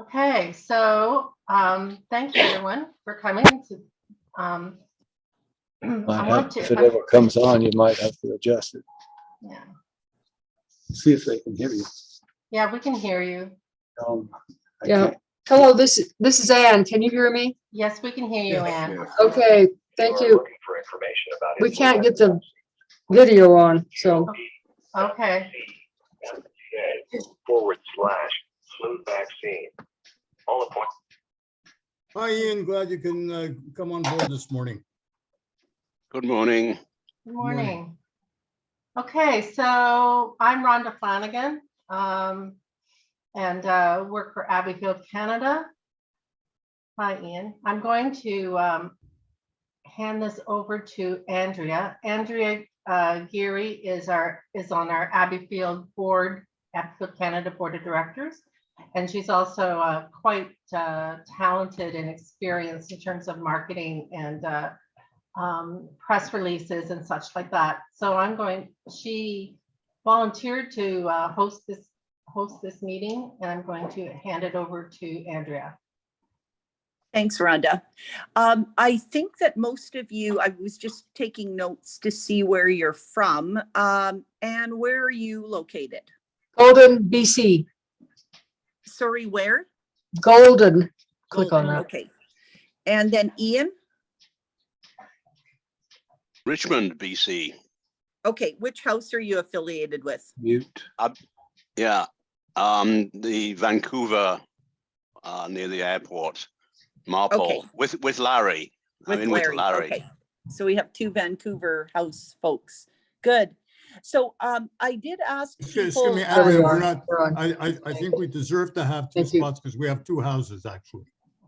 Okay, so thank you everyone for coming to. If it ever comes on, you might have to adjust it. Yeah. See if they can hear you. Yeah, we can hear you. I Yeah. can't. Hello, this is Ann. Can you hear me? Yes, we can hear you, Ann. Okay, thank you. We can't get the video on, so. Okay. /flu vaccine. All appointments. Hi, Ian. Glad you can come on board this morning. Good morning. Good morning. Okay, so I'm Rhonda Flanagan, and work for Abbeyfield, Canada. Hi, Ian. I'm going to hand this over to Andrea. Andrea Geary is on our Abbeyfield board, Abbeyfield Canada Board of Directors, and she's also quite talented and experienced in terms of marketing and press releases and such like that. So she volunteered to host this meeting, and I'm going to hand it over to Andrea. Thanks, Rhonda. I think that most of you, I was just taking notes to see where you're from, and where are you located? Golden, BC. Sorry, where? Golden. Click on that. Okay. And then Ian? Richmond, BC. Okay, which house are you affiliated with? Mute. Yeah. The Vancouver, near the airport. Marpole. Okay. With Larry. With I'm in Larry. with Larry. Okay. So we have two Vancouver house folks. Good. So I did ask people. Excuse me, There we Andrea, are. we're not, We're on. I think we deserve to have two Thank you. spots because we have two houses, actually.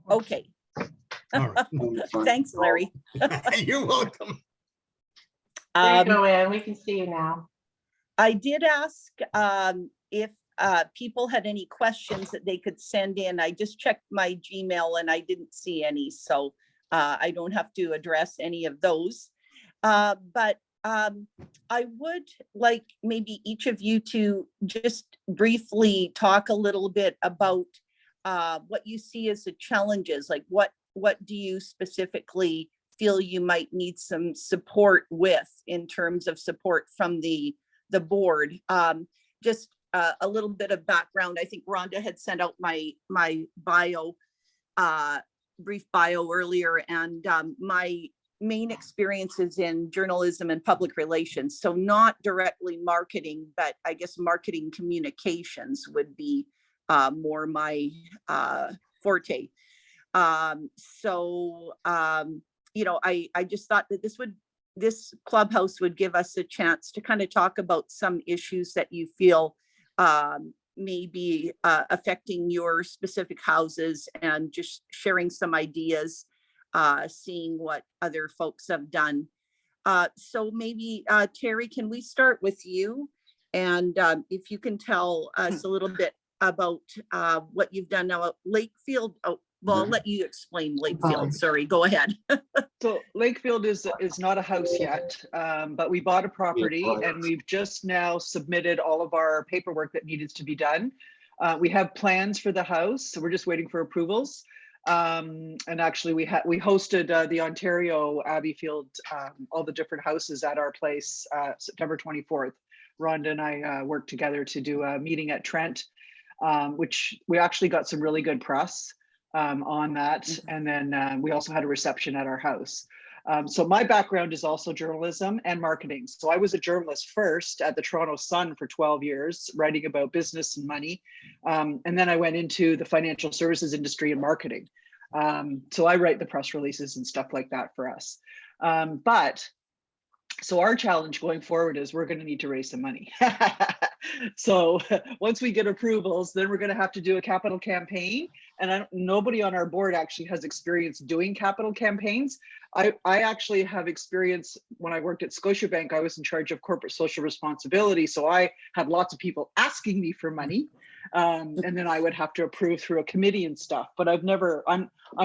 Okay. All right. Thanks, Larry. You're welcome. There you go, Ann. We can see you now. I did ask if people had any questions that they could send in. I just checked my Gmail and I didn't see any, so I don't have to address any of those. But I would like maybe each of you to just briefly talk a little bit about what you see as the challenges. Like what do you specifically feel you might need some support with in terms of support from the board? Just a little bit of background. I think Rhonda had sent out my bio, brief bio earlier, and my main experience is in journalism and public relations. So not directly marketing, but I guess marketing communications would be more my forte. You know, I just thought that this clubhouse would give us a chance to kind of talk about some issues that you feel may be affecting your specific houses, and just sharing some ideas, seeing what other folks have done. So maybe Terry, can we start with you? And if you can tell us a little bit about what you've done now at Lakefield. Oh, well, I'll let you explain Lakefield. Sorry, go ahead. So Lakefield is not a house yet, but we bought a property and we've just now submitted all of our paperwork that needed to be done. We have plans for the house, so we're just waiting for approvals. And actually we hosted the Ontario Abbeyfield, all the different houses at our place, September 24th. Rhonda and I worked together to do a meeting at Trent, which we actually got some really good press on that. And then we also had a reception at our house. So my background is also journalism and marketing. So I was a journalist first at the Toronto Sun for 12 years, writing about business and money. And then I went into the financial services industry and marketing. So I write the press releases and stuff like that for us. So our challenge going forward is we're going to need to raise some money. So once we get approvals, then we're going to have to do a capital campaign. And nobody on our board actually has experience doing capital campaigns. I actually have experience when I worked at Scotiabank. I was in charge of corporate social responsibility. So I had lots of people asking me for money. And then I would have to approve through a committee and stuff. But I'm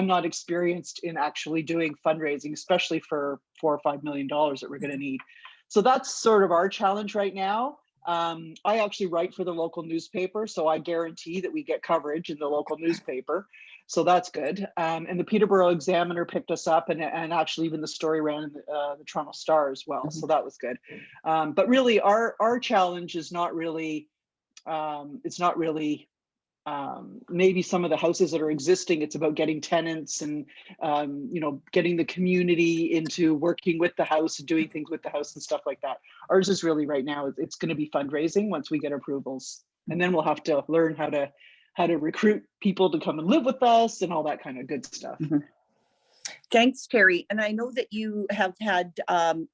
not experienced in actually doing fundraising, especially for $4 or $5 million that we're going to need. So that's sort of our challenge right now. I actually write for the local newspaper, so I guarantee that we get coverage in the local newspaper. So that's good. And the Peterborough Examiner picked us up, and actually even the story ran in the Toronto Star as well. So that was good. But really, our challenge is not really, it's not really maybe some of the houses that are existing. It's about getting tenants and getting the community into working with the house and doing things with the house and stuff like that. Ours is really right now, it's going to be fundraising once we get approvals, and then we'll have to learn how to recruit people to come and live with us and all that kind of good stuff. Thanks, Terry. And I know that you have had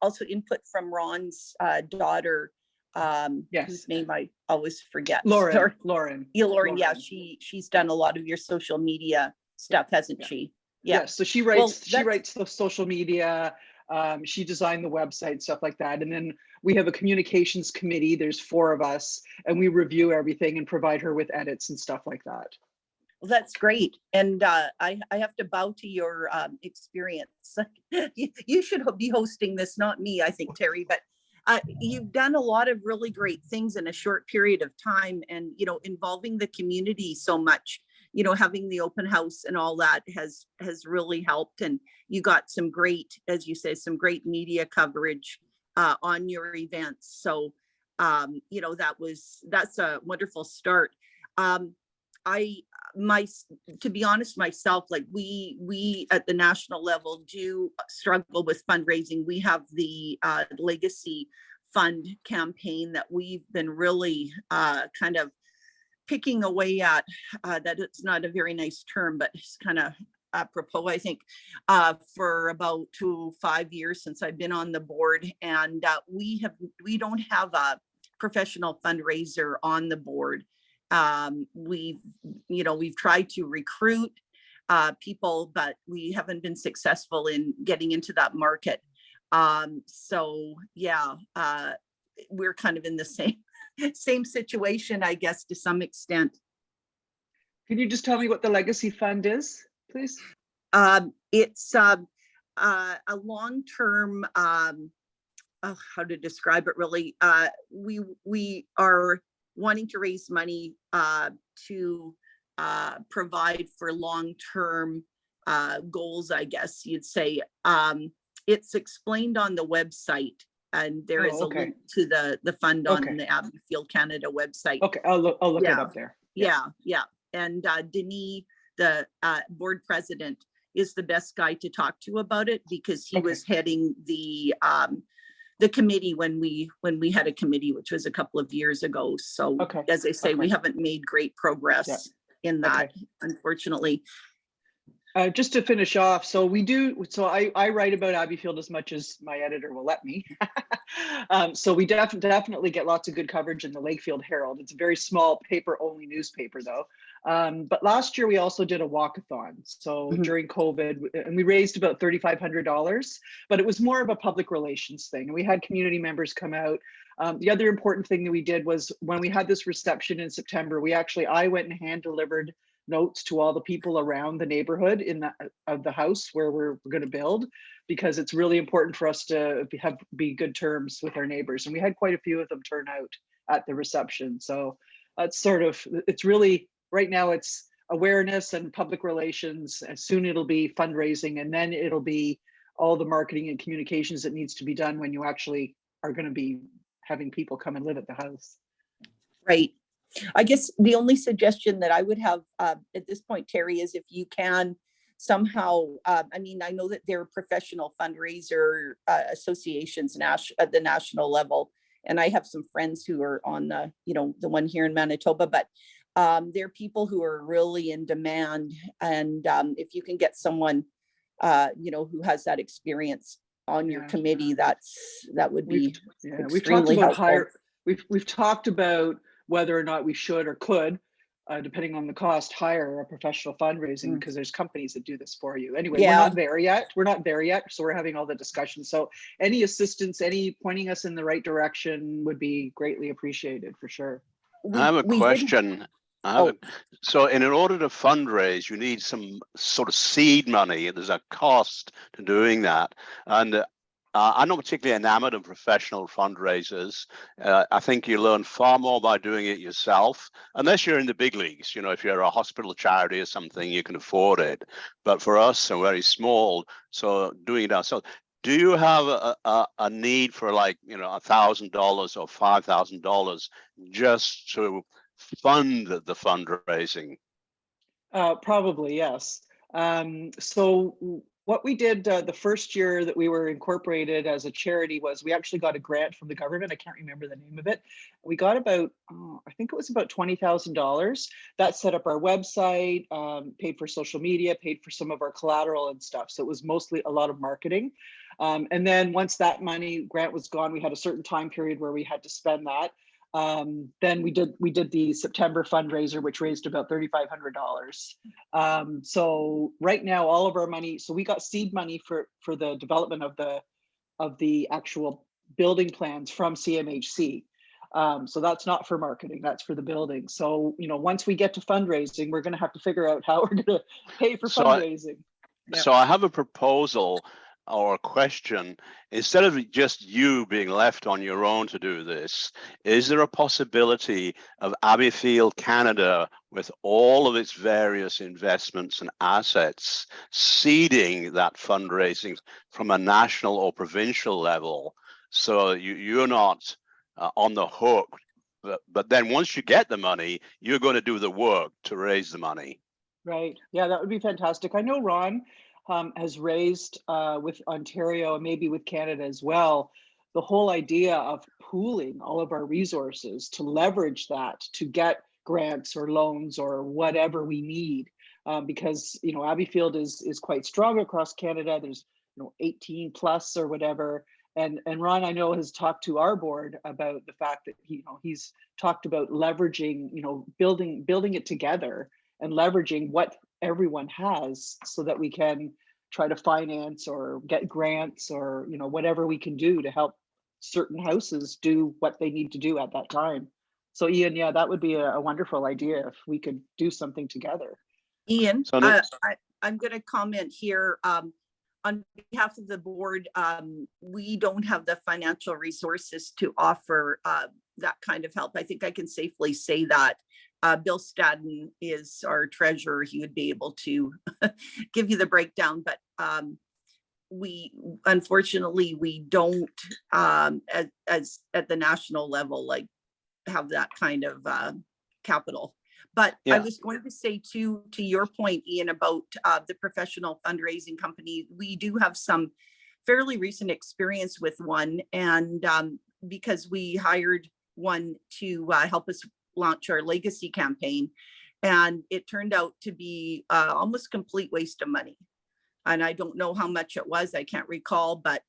also input from Ron's daughter, Yes. whose name I always forget. Lauren. Yeah, Lauren. Yeah, Lauren. she's done a lot of your social media stuff, hasn't she? Yeah. Yes, so she Well, writes the social media, she designed the website, stuff like that. And then we have a communications committee, there's 4 of us, and we review everything and provide her with edits and stuff like that. Well, that's great. And I have to bow to your experience. You should be hosting this, not me, I think, Terry, but you've done a lot of really great things in a short period of time, and, involving the community so much, having the open house and all that has really helped. And you got some great, as you say, some great media coverage on your events. So, that's a wonderful start. To be honest, myself, like we at the national level do struggle with fundraising. We have the Legacy Fund campaign that we've been really kind of picking away at. That it's not a very nice term, but it's kind of apropos, I think, for about 5 years since I've been on the board. And we don't have a professional fundraiser on the board. We've tried to recruit people, but we haven't been successful in getting into that market. So yeah, we're kind of in the same situation, I guess, to some extent. Can you just tell me what the Legacy Fund is, please? It's a long-term, how to describe it really. We are wanting to raise money to provide for long-term goals, I guess you'd say. It's explained on the website, and there is a link to the fund on the Abbeyfield Canada website. Okay, I'll look it up there. Yeah. And Denis, the board president, is the best guy to talk to about it, because he was heading the committee when we had a committee, which was a couple of years ago. So as I say, we haven't made great progress in that, unfortunately. Just to finish off, so I write about Abbeyfield as much as my editor will let me. So we definitely get lots of good coverage in the Lakefield Herald. It's a very small paper-only newspaper though. But last year we also did a walkathon. So during COVID, and we raised about $3,500, but it was more of a public relations thing. And we had community members come out. The other important thing that we did was when we had this reception in September, I went and hand delivered notes to all the people around the neighborhood of the house where we're going to build, because it's really important for us to be good terms with our neighbors. And we had quite a few of them turn out at the reception. So that's it's really, right now it's awareness and public relations, and soon it'll be fundraising, and then it'll be all the marketing and communications that needs to be done when you actually are going to be having people come and live at the house. Right. I guess the only suggestion that I would have at this point, Terry, is if you can somehow, I know that there are professional fundraiser associations at the national level, and I have some friends who are on the one here in Manitoba, but there are people who are really in demand, and if you can get someone, who has that experience on your committee, that would be extremely helpful. We've talked about whether or not we should or could, depending on the cost, hire a professional fundraising, because there's companies that do this for you. Anyway, we're not there yet. So we're having all the discussions. So any assistance, any pointing us in the right direction would be greatly appreciated for sure. I have a question. So in order to fundraise, you need some sort of seed money. There's a cost to doing that. And I'm not particularly enamored of professional fundraisers. I think you learn far more by doing it yourself, unless you're in the big leagues. You know, if you're a hospital charity or something, you can afford it. But for us, we're very small, so doing it ourselves. Do you have a need for, like, you know, $1,000 or $5,000 just to fund the fundraising? Probably, yes. So what we did the first year that we were incorporated as a charity was we actually got a grant from the government. I can't remember the name of it. We got about, I think it was about $20,000. That set up our website, paid for social media, paid for some of our collateral and stuff. So it was mostly a lot of marketing. And then once that money grant was gone, we had a certain time period where we had to spend that. Then we did the September fundraiser, which raised about $3,500. So right now, all of our money, so we got seed money for the development of the actual building plans from CMHC. So that's not for marketing, that's for the building. So, you know, once we get to fundraising, we're going to have to figure out how we're going to pay for fundraising. So I have a proposal or a question. Instead of just you being left on your own to do this, is there a possibility of Abbeyfield, Canada, with all of its various investments and assets, seeding that fundraising from a national or provincial level, so you're not on the hook, but then once you get the money, you're going to do the work to raise the money? Right. Yeah, that would be fantastic. I know Ron has raised with Ontario and maybe with Canada as well, the whole idea of pooling all of our resources to leverage that to get grants or loans or whatever we need. Because, you know, Abbeyfield is quite strong across Canada. There's, you know, 18 plus or whatever. And Ron, I know, has talked to our board about the fact that he's talked about leveraging, you know, building it together and leveraging what everyone has so that we can try to finance or get grants or, you know, whatever we can do to help certain houses do what they need to do at that time. So Ian, yeah, that would be a wonderful idea if we could do something together. Ian, So I'm going to comment here. On behalf of the board, we don't have the financial resources to offer that kind of help. I think I can safely say that. Bill Stadden is our treasurer. He would be able to give you the breakdown, but we unfortunately we don't as at the national level like have that kind of capital. But Yeah. I was going to say to your point, Ian, about the professional fundraising company, we do have some fairly recent experience with one, and because we hired one to help us launch our legacy campaign, and it turned out to be almost complete waste of money. And I don't know how much it was, I can't recall, but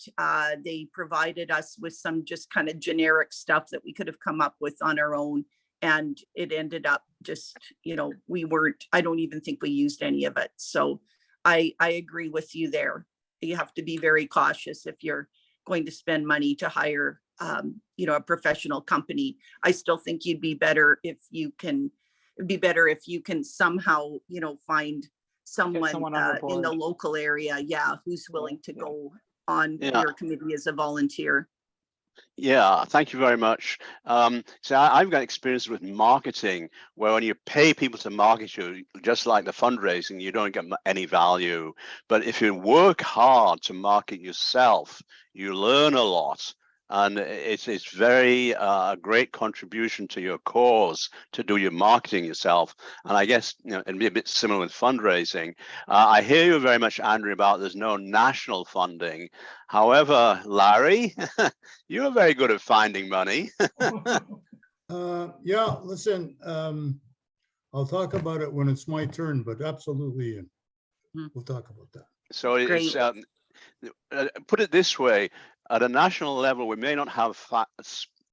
they provided us with some just kind of generic stuff that we could have come up with on our own. And it ended up just, you know, I don't even think we used any of it. So I agree with you there. You have to be very cautious if you're going to spend money to hire, you know, a professional company. I still think it'd be better if you can somehow, you know, find someone in the local area, who's willing to go on your committee as a volunteer. Yeah, thank you very much. So I've got experience with marketing, where when you pay people to market you, just like the fundraising, you don't get any value. But if you work hard to market yourself, you learn a lot. And it's very a great contribution to your cause to do your marketing yourself. And I guess, you know, it'd be a bit similar with fundraising. I hear you very much, Andrea, about there's no national funding. However, Larry, you're very good at finding money. Yeah, listen, I'll talk about it when it's my turn, but absolutely, Ian. We'll talk about that. So it's put it this way. At a national level, we may not have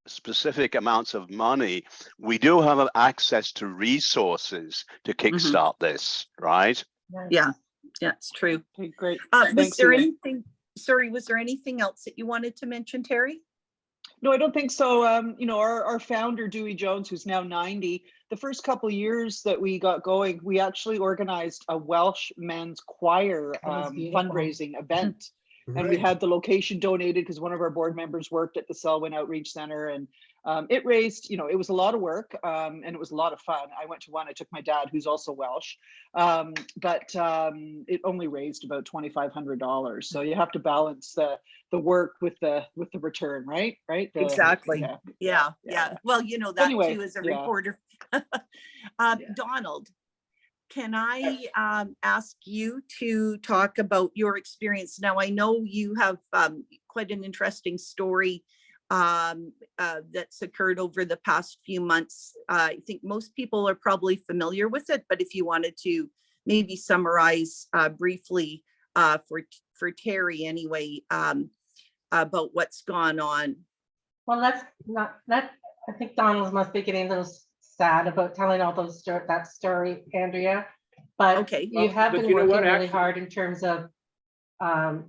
specific amounts of money. We do have access to resources to kickstart this, right? Yeah, it's true. Okay, great. Was there anything else that you wanted to mention, Terry? No, I don't think so. You know, our founder, Dewey Jones, who's now 90, the first couple of years that we got going, we actually organized a Welsh men's choir fundraising event. And we Right. had the location donated because one of our board members worked at the Selwyn Outreach Center, and it raised, it was a lot of work, and it was a lot of fun. I went to one, I took my dad, who's also Welsh, but it only raised about $2,500. So you have to balance the work with the return, right? Right? Exactly. Yeah. Yeah. Well, that Anyway, too as a yeah. reporter. Donald, can I ask you to talk about your experience? Now, I know you have quite an interesting story that's occurred over the past few months. I think most people are probably familiar with it, but if you wanted to maybe summarize briefly for Terry anyway, about what's gone on. Well, I think Donald must be getting a little sad about telling all that story, Andrea. But Okay. you have But been you know working what, really actually- hard in terms of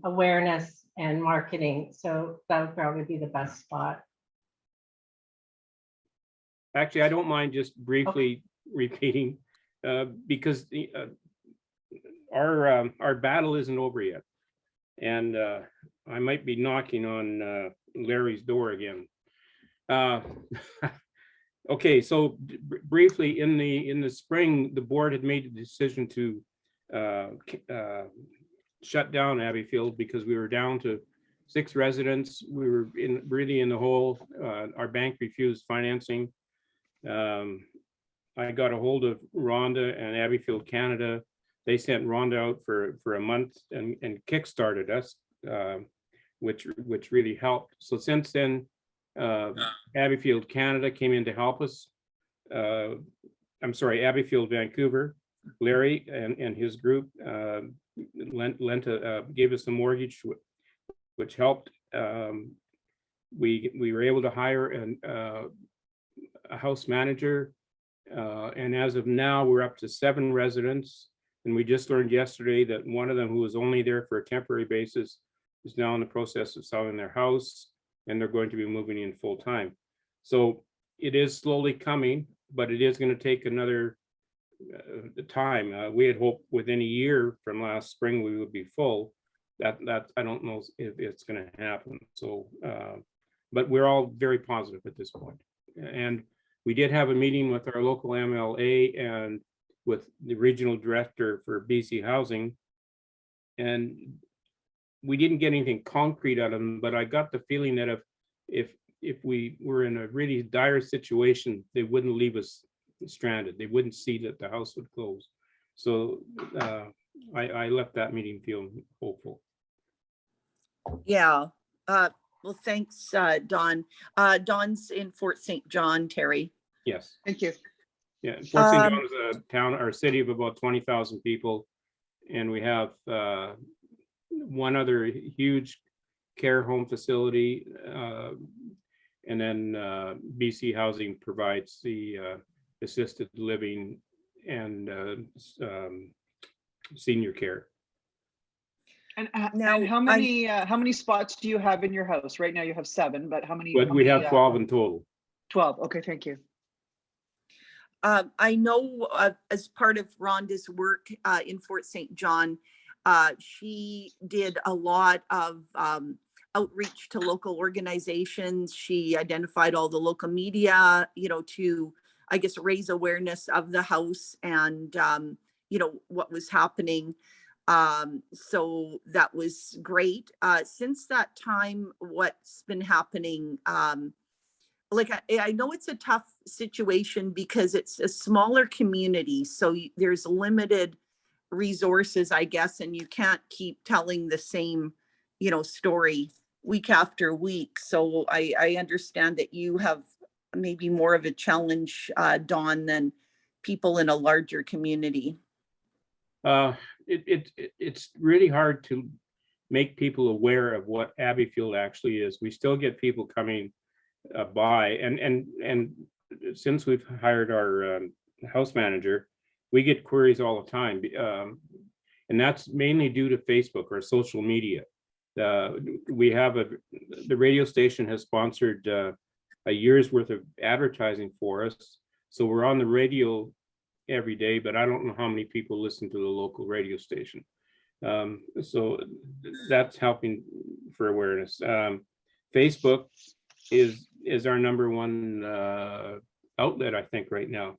awareness and marketing. So that would probably be the best spot. Actually, I don't mind just briefly repeating, because our battle isn't over yet. And I might be knocking on Larry's door again. Okay, so briefly, in the spring, the board had made a decision to shut down Abbeyfield because we were down to 6 residents. We were really in the hole. Our bank refused financing. I got a hold of Rhonda and Abbeyfield Canada. They sent Rhonda out for a month and kickstarted us, which really helped. So since then, Abbeyfield Canada came in to help us. I'm sorry, Abbeyfield Vancouver, Larry and his group gave us a mortgage, which helped. We were able to hire a house manager, and as of now, we're up to 7 residents. And we just learned yesterday that one of them, who was only there for a temporary basis, is now in the process of selling their house, and they're going to be moving in full time. So it is slowly coming, but it is going to take another time. We had hoped within a year from last spring we would be full. That I don't know if it's going to happen. So, but we're all very positive at this point. And we did have a meeting with our local MLA and with the regional director for BC Housing, and we didn't get anything concrete out of them, but I got the feeling that if we were in a really dire situation, they wouldn't leave us stranded. They wouldn't see that the house would close. So I left that meeting feeling hopeful. Yeah. Well, thanks, Don. Don's in Fort St. John, Terry. Yes. Thank you. Yeah. Fort St. John is a town or city of about 20,000 people. And we have one other huge care home facility. And then BC Housing provides the assisted living and senior care. And Now, how many spots do you have in your house? Right now you have 7, but how many? But we have 12 in total. 12. Okay, thank you. I know as part of Rhonda's work in Fort St. John, she did a lot of outreach to local organizations. She identified all the local media, to, I guess, raise awareness of the house and, what was happening. So that was great. Since that time, what's been happening, I know it's a tough situation because it's a smaller community, so there's limited resources, I guess, and you can't keep telling the same, story week after week. So I understand that you have maybe more of a challenge, Dawn, than people in a larger community. It's really hard to make people aware of what Abbeyfield actually is. We still get people coming by, and since we've hired our house manager, we get queries all the time, and that's mainly due to Facebook or social media. We have the radio station has sponsored a year's worth of advertising for us, so we're on the radio every day, but I don't know how many people listen to the local radio station. So that's helping for awareness. Facebook is our number one outlet, I think, right now.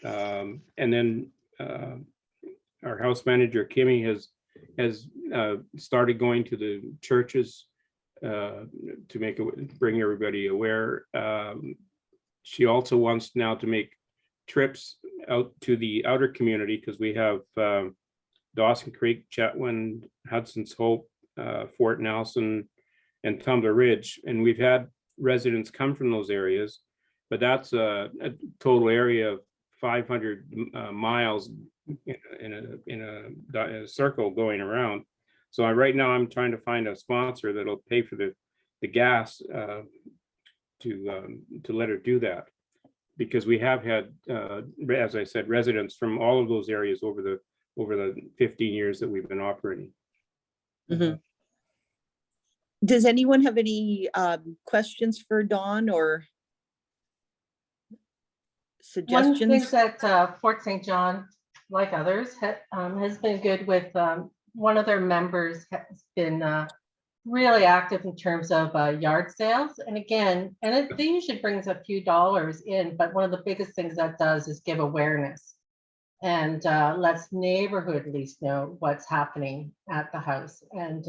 And then our house manager, Kimmy, has started going to the churches to bring everybody aware. She also wants now to make trips out to the outer community, because we have Dawson Creek, Chetwynd, Hudson's Hope, Fort Nelson, and Tumbler Ridge. And we've had residents come from those areas, but that's a total area of 500 miles in a circle going around. So right now I'm trying to find a sponsor that'll pay for the gas to let her do that, because we have had, as I said, residents from all of those areas over the 15 years that we've been operating. Mhm. Does anyone have any questions for Dawn or One thing suggestions? that Fort St. John, like others, has been good with, one of their members has been really active in terms of yard sales. And again, they usually brings a few dollars in, but one of the biggest things that does is give awareness and lets neighborhood at least know what's happening at the house. And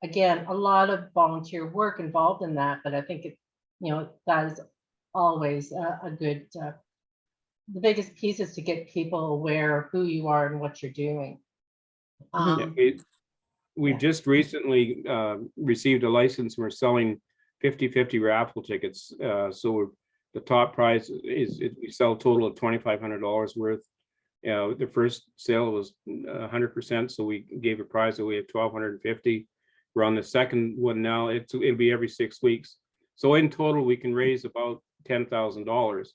again, a lot of volunteer work involved in that, but I think that is always a good, the biggest piece is to get people aware of who you are and what you're doing. We've just recently received a license. We're selling 50/50 raffle tickets. So the top prize is we sell a total of $2,500 worth. The first sale was 100%, so we gave a prize away of $1,250. We're on the second one now. It'll be every 6 weeks. So in total, we can raise about $10,000.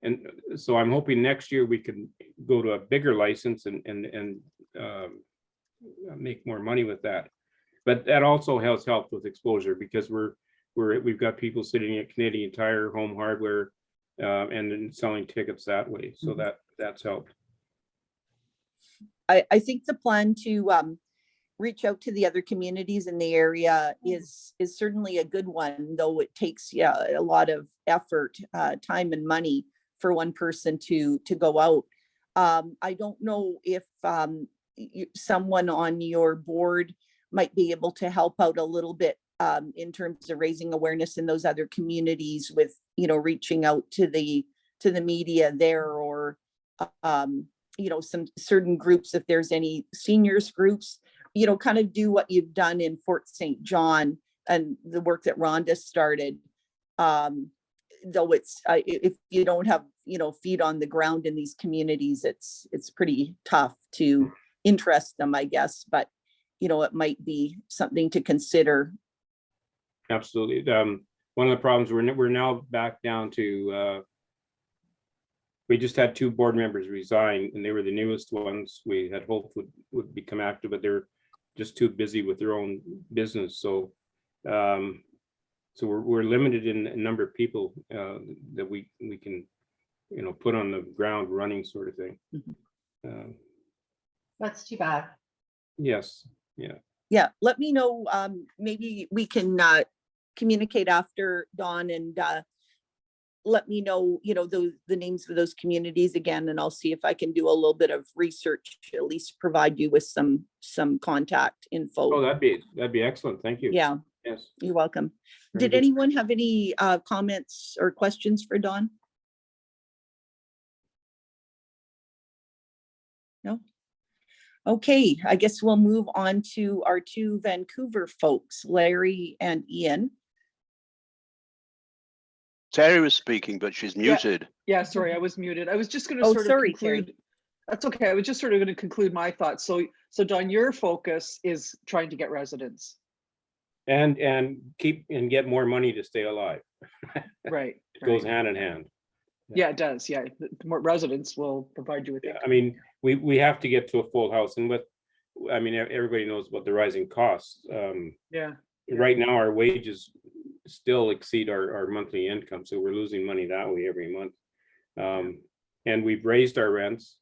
And so I'm hoping next year we can go to a bigger license and make more money with that. But that also has helped with exposure, because we've got people sitting at Canadian Tire, Home Hardware, and then selling tickets that way. So that's helped. I think the plan to reach out to the other communities in the area is certainly a good one, though it takes a lot of effort, time and money for one person to go out. I don't know if someone on your board might be able to help out a little bit in terms of raising awareness in those other communities with, reaching out to the media there, or some certain groups, if there's any seniors groups, kind of do what you've done in Fort St. John and the work that Rhonda started. Though it's if you don't have feet on the ground in these communities, it's pretty tough to interest them, I guess, but it might be something to consider. Absolutely. One of the problems we're now back down to, we just had 2 board members resign, and they were the newest ones. We had hoped would become active, but they're just too busy with their own business. So we're limited in a number of people that we can put on the ground running, sort of thing. That's too bad. Yes. Yeah, let me know. Maybe we can communicate after, Dawn, and let me know, the names of those communities again, and I'll see if I can do a little bit of research, at least provide you with some contact info. Oh, that'd be excellent. Thank you. Yeah. Yes. You're welcome. Very Did good. anyone have any comments or questions for Dawn? No? Okay, I guess we'll move on to our 2 Vancouver folks, Larry and Ian. Terry was speaking, but she's muted. Yeah, sorry, I was muted. I was just going to Oh, sort of sorry, conclude. Terry. That's okay. I was just sort of going to conclude my thoughts. So Dawn, your focus is trying to get residents. And get more money to stay alive. Right. It goes hand in hand. Yeah, it does. Yeah, the more residents will provide you with. Yeah, I mean, we have to get to a full house, and everybody knows about the rising costs. Yeah. Right now, our wages still exceed our monthly income, so we're losing money that way every month. And we've raised our rents.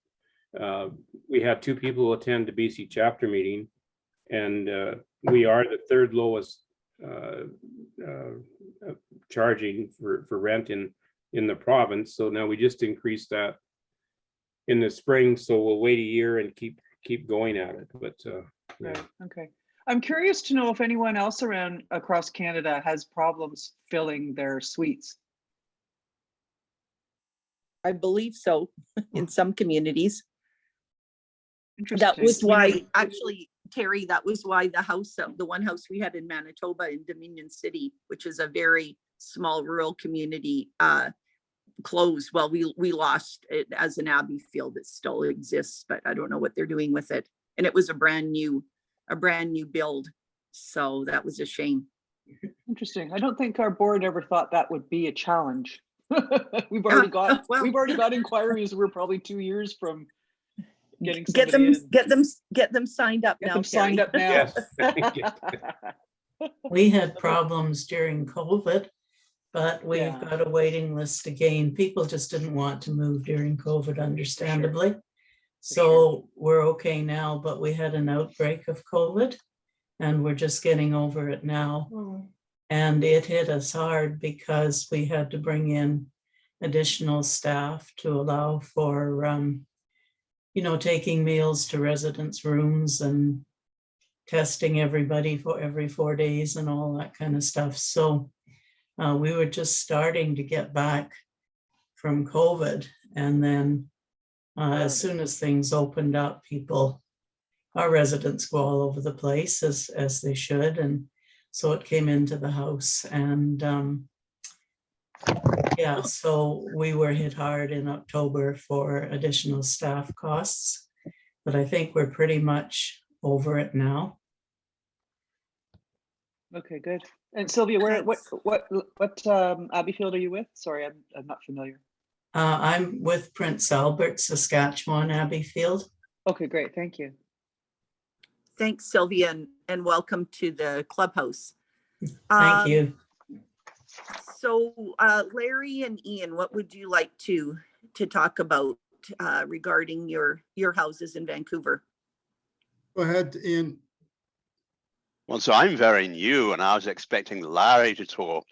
We had 2 people who attend the BC chapter meeting, and we are the 3rd lowest charging for rent in the province. So now we just increased that in the spring, so we'll wait a year and keep going at it. But yeah. Right, okay. I'm curious to know if anyone else across Canada has problems filling their suites. I believe so in some communities. That Interesting. was why, actually, Terry, that was why the one house we had in Manitoba in Dominion City, which is a very small rural community, closed. Well, we lost it as an Abbeyfield. It still exists, but I don't know what they're doing with it. And it was a brand new build. So that was a shame. Interesting. I don't think our board ever thought that would be a challenge. We've already got inquiries. We're probably 2 years from getting get them signed up now. Signed up now. Yes. We had problems during COVID, but we've Yeah. got a waiting list again. People just didn't want to move during COVID, understandably. So we're okay now, but we had an outbreak of COVID and we're just getting over it now. And it hit us hard because we had to bring in additional staff to allow for, taking meals to residents' rooms and testing everybody for every 4 days and all that kind of stuff. So we were just starting to get back from COVID. And then as soon as things opened up, our residents go all over the place as they should. And so it came into the house, and so we were hit hard in October for additional staff costs, but I think we're pretty much over it now. Okay, good. And Sylvia, what Abbeyfield are you with? Sorry, I'm not familiar. I'm with Prince Albert, Saskatchewan, Abbeyfield. Okay, great. Thank you. Thanks, Sylvia, and welcome to the clubhouse. Thank you. So Larry and Ian, what would you like to talk about regarding your houses in Vancouver? Go ahead, Ian. Well, so I'm very new and I was expecting Larry to talk.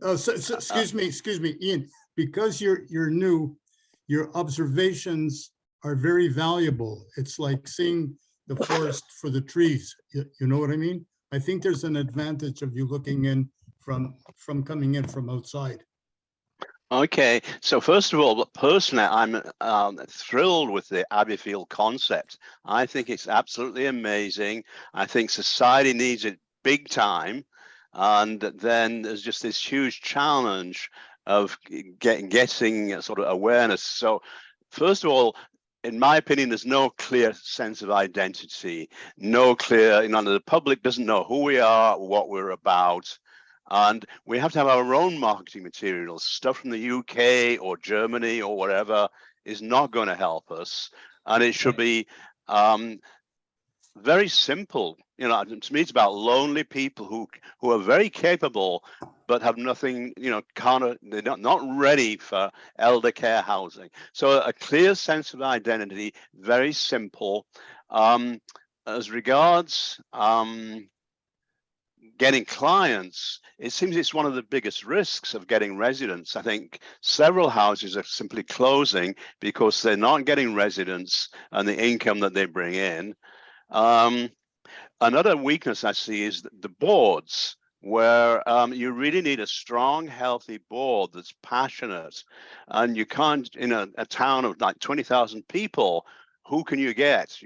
Excuse me, Ian, because you're new, your observations are very valuable. It's like seeing the forest for the trees. You know what I mean? I think there's an advantage of you looking in from coming in from outside. Okay, so first of all, personally, I'm thrilled with the Abbeyfield concept. I think it's absolutely amazing. I think society needs it big time. And then there's just this huge challenge of getting sort of awareness. So first of all, in my opinion, there's no clear sense of identity, no clear, the public doesn't know who we are, what we're about. And we have to have our own marketing materials. Stuff from the UK or Germany or whatever is not going to help us. And it should be very simple. To me, it's about lonely people who are very capable, but have nothing, they're not ready for elder care housing. So a clear sense of identity, very simple. As regards getting clients, it seems it's one of the biggest risks of getting residents. I think several houses are simply closing because they're not getting residents and the income that they bring in. Another weakness I see is the boards, where you really need a strong, healthy board that's passionate. And you can't, in a town of like 20,000 people, who can you get,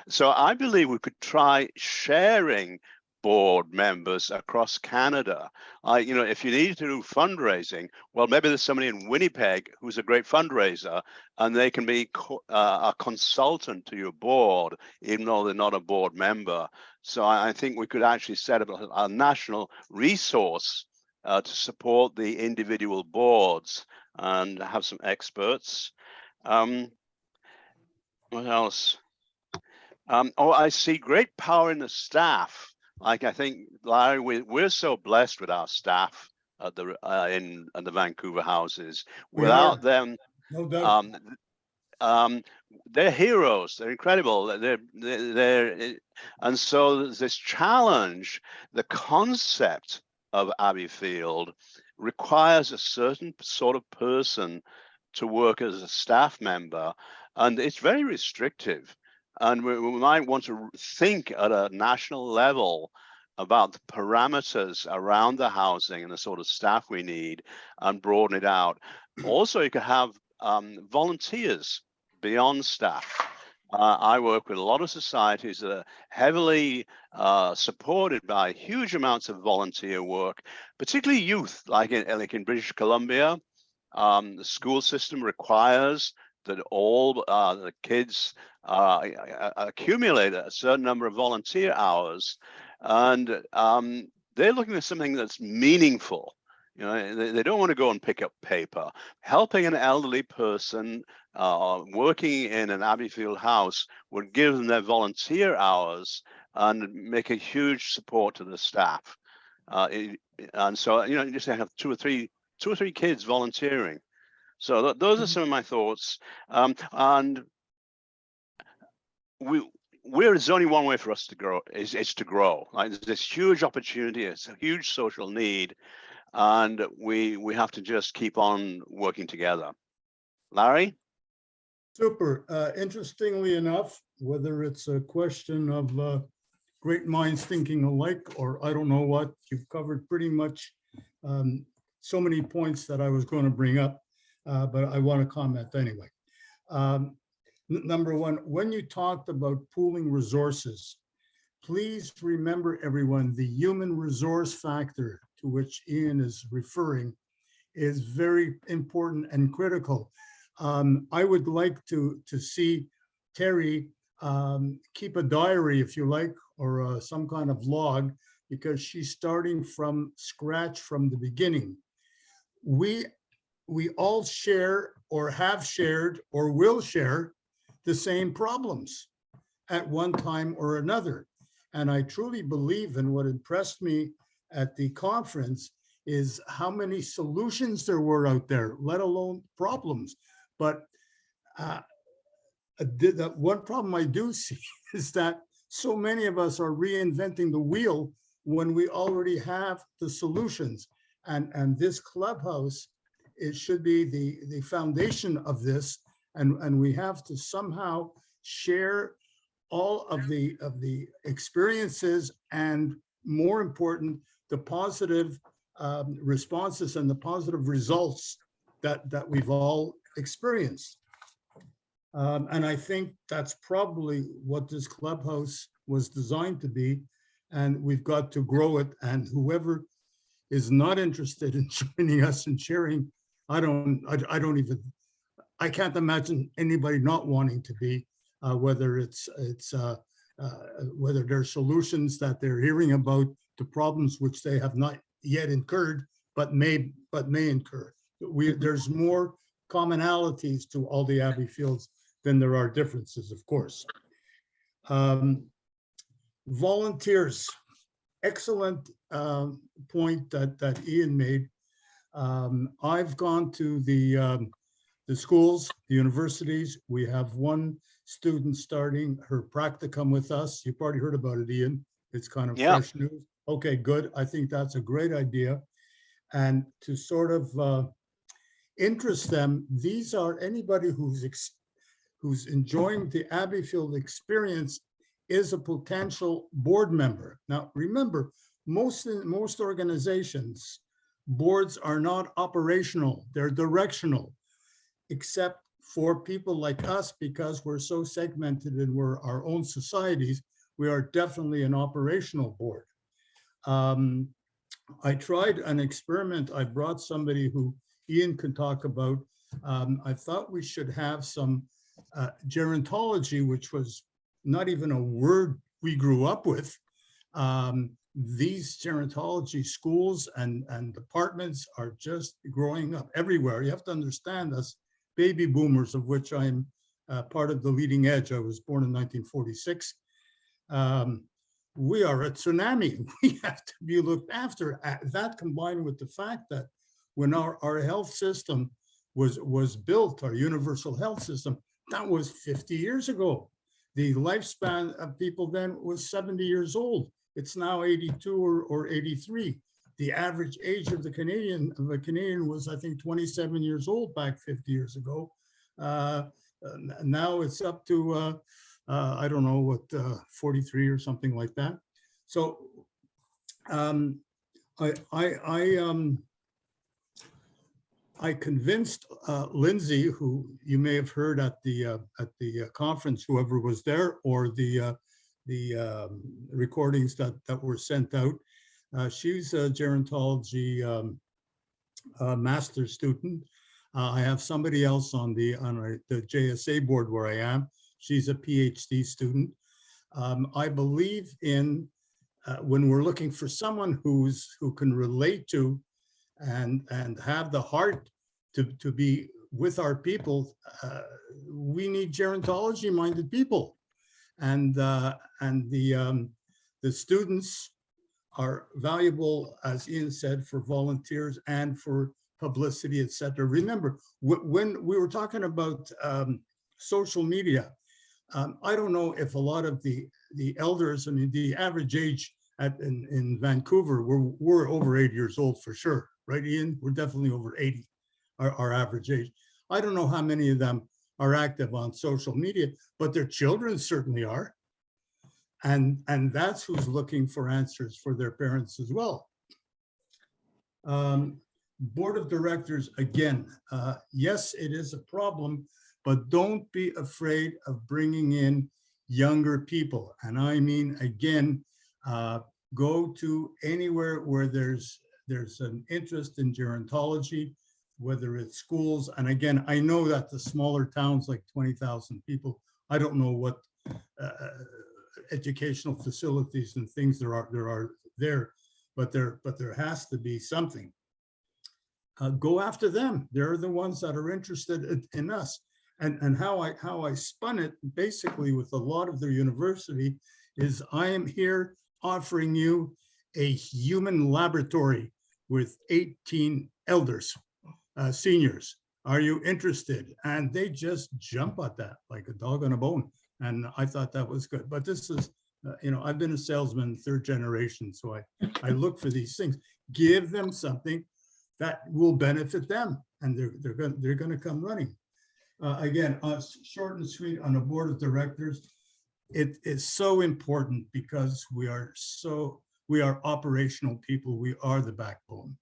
So I believe we could try sharing board members across Canada. If you need to do fundraising, well, maybe there's somebody in Winnipeg who's a great fundraiser and they can be a consultant to your board, even though they're not a board member. So I think we could actually set up a national resource to support the individual boards and have some experts. What else? I see great power in the staff. Like I think, Larry, we're so blessed with our staff at the Vancouver houses. Without them, No doubt. they're heroes. They're incredible. And so there's this challenge. The concept of Abbeyfield requires a certain sort of person to work as a staff member, and it's very restrictive. And we might want to think at a national level about the parameters around the housing and the sort of staff we need and broaden it out. Also, you could have volunteers beyond staff. I work with a lot of societies that are heavily supported by huge amounts of volunteer work, particularly youth, like in British Columbia. The school system requires that all the kids accumulate a certain number of volunteer hours, and they're looking at something that's meaningful. You know, they don't want to go and pick up paper. Helping an elderly person working in an Abbeyfield house would give them their volunteer hours and make a huge support to the staff. And so, you know, you just have two or three kids volunteering. So those are some of my thoughts. And there's only one way for us to grow, is to grow. Like, there's this huge opportunity, it's a huge social need, and we have to just keep on working together. Larry? Super. Interestingly enough, whether it's a question of great minds thinking alike, or I don't know what, you've covered pretty much so many points that I was going to bring up, but I want to comment anyway. Number one, when you talked about pooling resources, please remember, everyone, the human resource factor to which Ian is referring is very important and critical. I would like to see Terry keep a diary, if you like, or some kind of log, because she's starting from scratch from the beginning. We all share, or have shared, or will share the same problems at one time or another. And I truly believe, and what impressed me at the conference is how many solutions there were out there, let alone problems. But the one problem I do see is that so many of us are reinventing the wheel when we already have the solutions. And this clubhouse, it should be the foundation of this. And we have to somehow share all of the experiences, and more important, the positive responses and the positive results that we've all experienced. And I think that's probably what this clubhouse was designed to be, and we've got to grow it. And whoever is not interested in joining us and sharing, I can't imagine anybody not wanting to be, whether whether there's solutions that they're hearing about to problems which they have not yet incurred, but may incur. There's more commonalities to all the Abbeyfields than there are differences, of course. Volunteers, excellent point that Ian made. I've gone to the schools, the universities. We have one student starting her practicum with us. You've already heard about it, Ian. It's kind of fresh news. Okay, good. I think that's a great idea. And to sort of interest them, these are anybody who's enjoying the Abbeyfield experience is a potential board member. Now, remember, most organizations, boards are not operational, they're directional, except for people like us, because we're so segmented and we're our own societies, we are definitely an operational board. I tried an experiment. I brought somebody who Ian can talk about. I thought we should have some gerontology, which was not even a word we grew up with. These gerontology schools and departments are just growing up everywhere. You have to understand, us baby boomers, of which I'm part of the leading edge. I was born in 1946. We are a tsunami. We have to be looked after. That combined with the fact that when our health system was built, our universal health system, That was 50 years ago. The lifespan of people then was 70 years old. It's now 82 or 83. The average age of a Canadian was, I think, 27 years old back 50 years ago. Now it's up to, I don't know what, 43 or something like that. So I convinced Lindsay, who you may have heard at the conference, whoever was there, or the recordings that were sent out. She's a gerontology master's student. I have somebody else on the JSA board where I am. She's a PhD student. I believe in when we're looking for someone who can relate to and have the heart to be with our people, we need gerontology minded people, and the students are valuable, as Ian said, for volunteers and for publicity, etc. Remember, when we were talking about social media, I don't know if a lot of the elders, I mean, the average age in Vancouver, we're over 80 years old for sure, right, Ian? We're definitely over 80, our average age. I don't know how many of them are active on social media, but their children certainly are. And that's who's looking for answers for their parents as well. Board of directors, again, yes, it is a problem, but don't be afraid of bringing in younger people. And I mean, again, go to anywhere where there's an interest in gerontology, whether it's schools. And again, I know that the smaller towns, like 20,000 people, I don't know what educational facilities and things there are there, but there has to be something. Go after them. They're the ones that are interested in us. And how I spun it basically with a lot of their university is I am here offering you a human laboratory with 18 elders, seniors. Are you interested? And they just jump at that like a dog on a bone. And I thought that was good. But this is, I've been a salesman third generation, so I look for these things. Give them something that will benefit them, and they're going to come running. Again, short and sweet on a board of directors. It is so important because we are operational people. We are the backbone.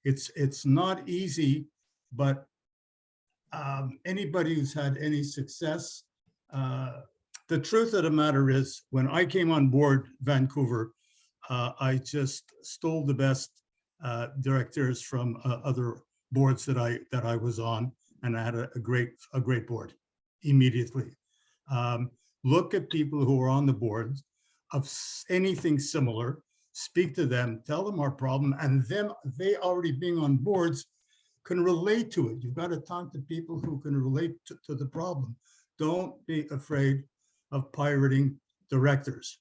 It's not easy, but anybody who's had any success, the truth of the matter is, when I came on board Vancouver, I just stole the best directors from other boards that I was on, and I had a great board immediately. Look at people who are on the boards of anything similar, speak to them, tell them our problem, and they already being on boards can relate to it. You've got to talk to people who can relate to the problem. Don't be afraid of pirating directors.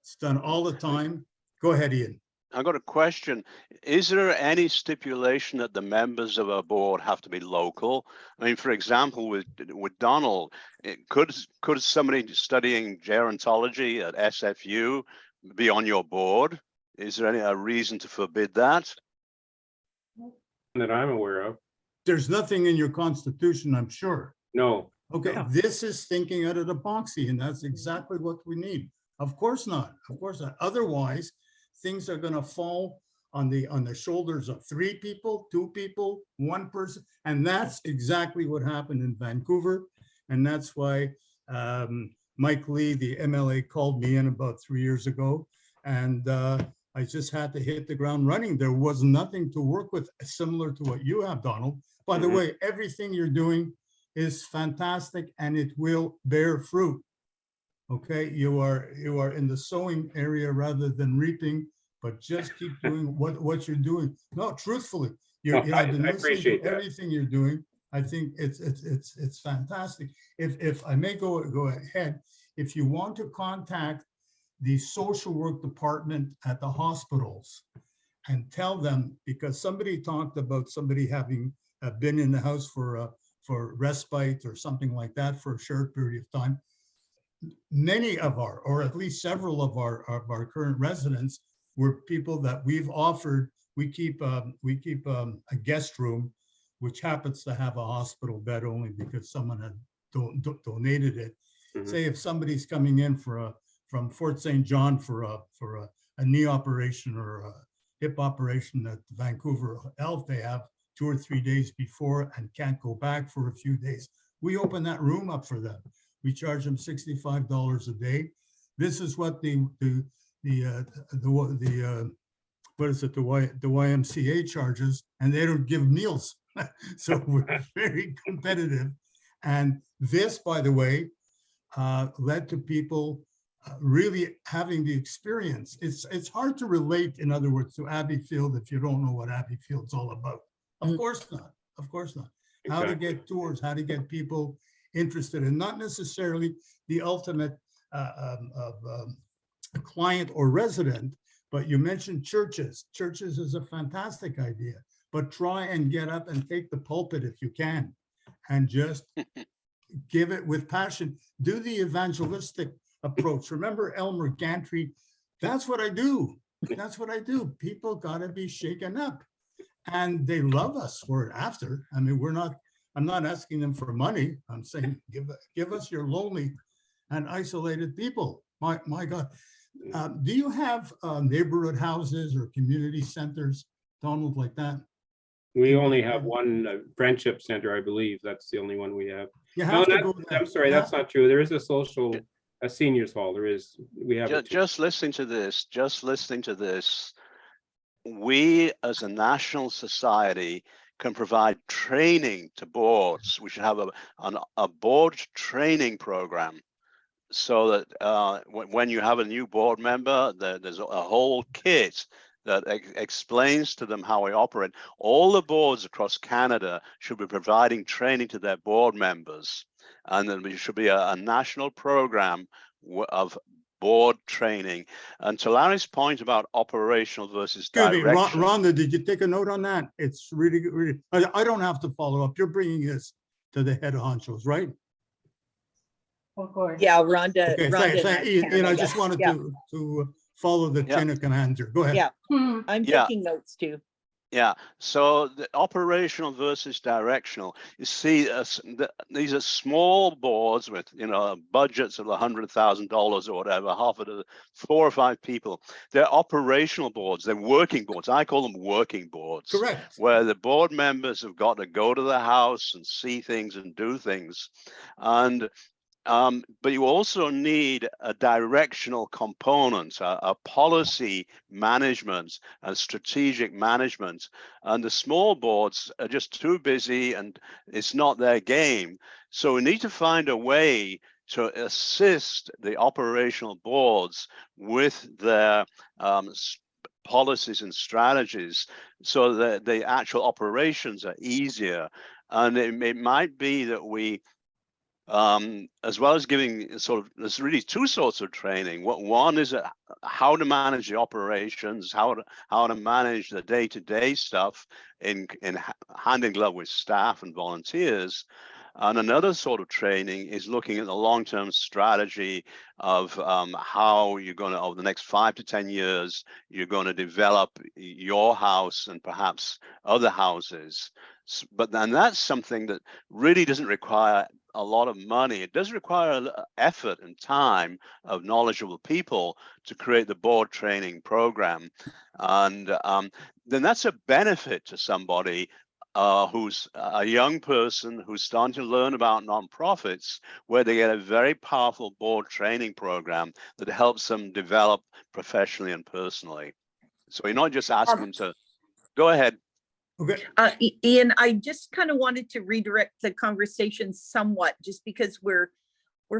It's done all the time. Go ahead, Ian. I've got a question. Is there any stipulation that the members of our board have to be local? I mean, for example, with Donald, could somebody studying gerontology at SFU be on your board? Is there a reason to forbid that? That I'm aware of. There's nothing in your constitution, I'm sure. No. Okay, Yeah. This is thinking out of the box, and that's exactly what we need. Of course not. Of course not. Otherwise, things are going to fall on the shoulders of 3 people, 2 people, 1 person, and that's exactly what happened in Vancouver. And that's why Mike Lee, the MLA, called me in about 3 years ago, and I just had to hit the ground running. There was nothing to work with similar to what you have, Donald. By the way, everything you're doing is fantastic, and it will bear fruit. Okay, you are in the sowing area rather than reaping, but just keep doing what you're doing. No, truthfully, I've been listening to everything you're doing. I think it's fantastic. If I may go ahead, if you want to contact the social work department at the hospitals and tell them, because somebody talked about somebody having been in the house for for respite or something like that for a short period of time. Many of our, or at least several of our current residents were people that we've offered. We keep a guest room, which happens to have a hospital bed only because someone had donated it. Mhm. Say if somebody's coming in from Fort St. John for a knee operation or a hip operation at Vancouver Health, they have 2 or 3 days before and can't go back for a few days. We open that room up for them. We charge them $65 a day. This is what the what is it, the YMCA charges, and they don't give meals. So we're very competitive. And this, by the way, led to people really having the experience. It's hard to relate, in other words, to Abbeyfield if you don't know what Abbeyfield's all about. Of course not. Of course not. How to get tours, how to get people interested, and not necessarily the ultimate client or resident. But you mentioned churches. Churches is a fantastic idea, but try and get up and take the pulpit if you can, and just give it with passion. Do the evangelistic approach. Remember Elmer Gantry? That's what I do. That's what I do. People gotta be shaken up, and they love us for it after. I mean, I'm not asking them for money. I'm saying, give us your lonely and isolated people. My God. Do you have neighborhood houses or community centers, Donald, like that? We only have one friendship center, I believe. That's the only one we have. You No, have to go there. I'm sorry, You that's have not true. There is a seniors hall. There is, we have it too. Just listening to this, we as a national society can provide training to boards. We should have a board training program, so that when you have a new board member, there's a whole kit that explains to them how we operate. All the boards across Canada should be providing training to their board members, and then there should be a national program of board training. And to Larry's point about operational versus Excuse me, direction. Rhonda, did you take a note on that? It's really, really, I don't have to follow up. You're bringing this to the head honchos, right? Of course. Yeah, Rhonda. Okay, Rhonda thank, and Ian, I Canada, just yes. wanted Yeah, to follow the Yeah. chain of command here. Go ahead. Yeah. Hmm. I'm Yeah. taking notes too. Yeah, so the operational versus directional. You see, these are small boards with, budgets of $100,000 or whatever, half of the 4 or 5 people. They're operational boards. They're working boards. I call them working boards. Correct. Where the board members have got to go to the house and see things and do things. And but you also need a directional component, a policy management and strategic management. And the small boards are just too busy and it's not their game. So we need to find a way to assist the operational boards with their policies and strategies so that the actual operations are easier. And it might be that we, as well as giving there's really 2 sorts of training. One is how to manage the operations, how to manage the day-to-day stuff in hand in glove with staff and volunteers. And another sort of training is looking at the long-term strategy of how you're going to, over the next 5 to 10 years, you're going to develop your house and perhaps other houses. But then that's something that really doesn't require a lot of money. It does require effort and time of knowledgeable people to create the board training program. And then that's a benefit to somebody who's a young person who's starting to learn about nonprofits, where they get a very powerful board training program that helps them develop professionally and personally. So you're not just asking them to go ahead. Okay. Ian, I just kind of wanted to redirect the conversation somewhat, just because we're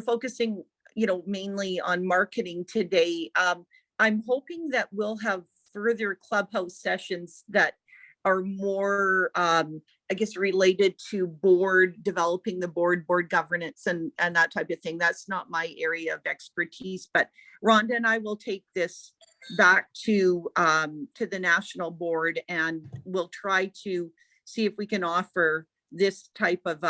focusing, mainly on marketing today. I'm hoping that we'll have further clubhouse sessions that are more, I guess, related to developing the board governance and that type of thing. That's not my area of expertise, but Rhonda and I will take this back to the national board, and we'll try to see if we can offer this type of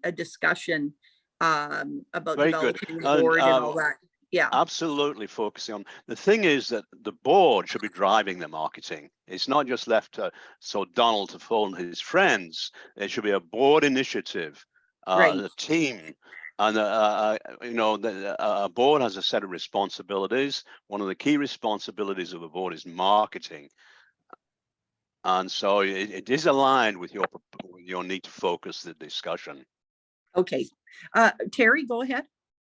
a discussion about Very good. developing the board and all that. Yeah. Absolutely focusing on the thing is that the board should be driving the marketing. It's not just left so Donald to phone his friends. It should be a board initiative, Right. a team, and a board has a set of responsibilities. One of the key responsibilities of a board is marketing, and so it is aligned with your need to focus the discussion. Okay. Terry, go ahead.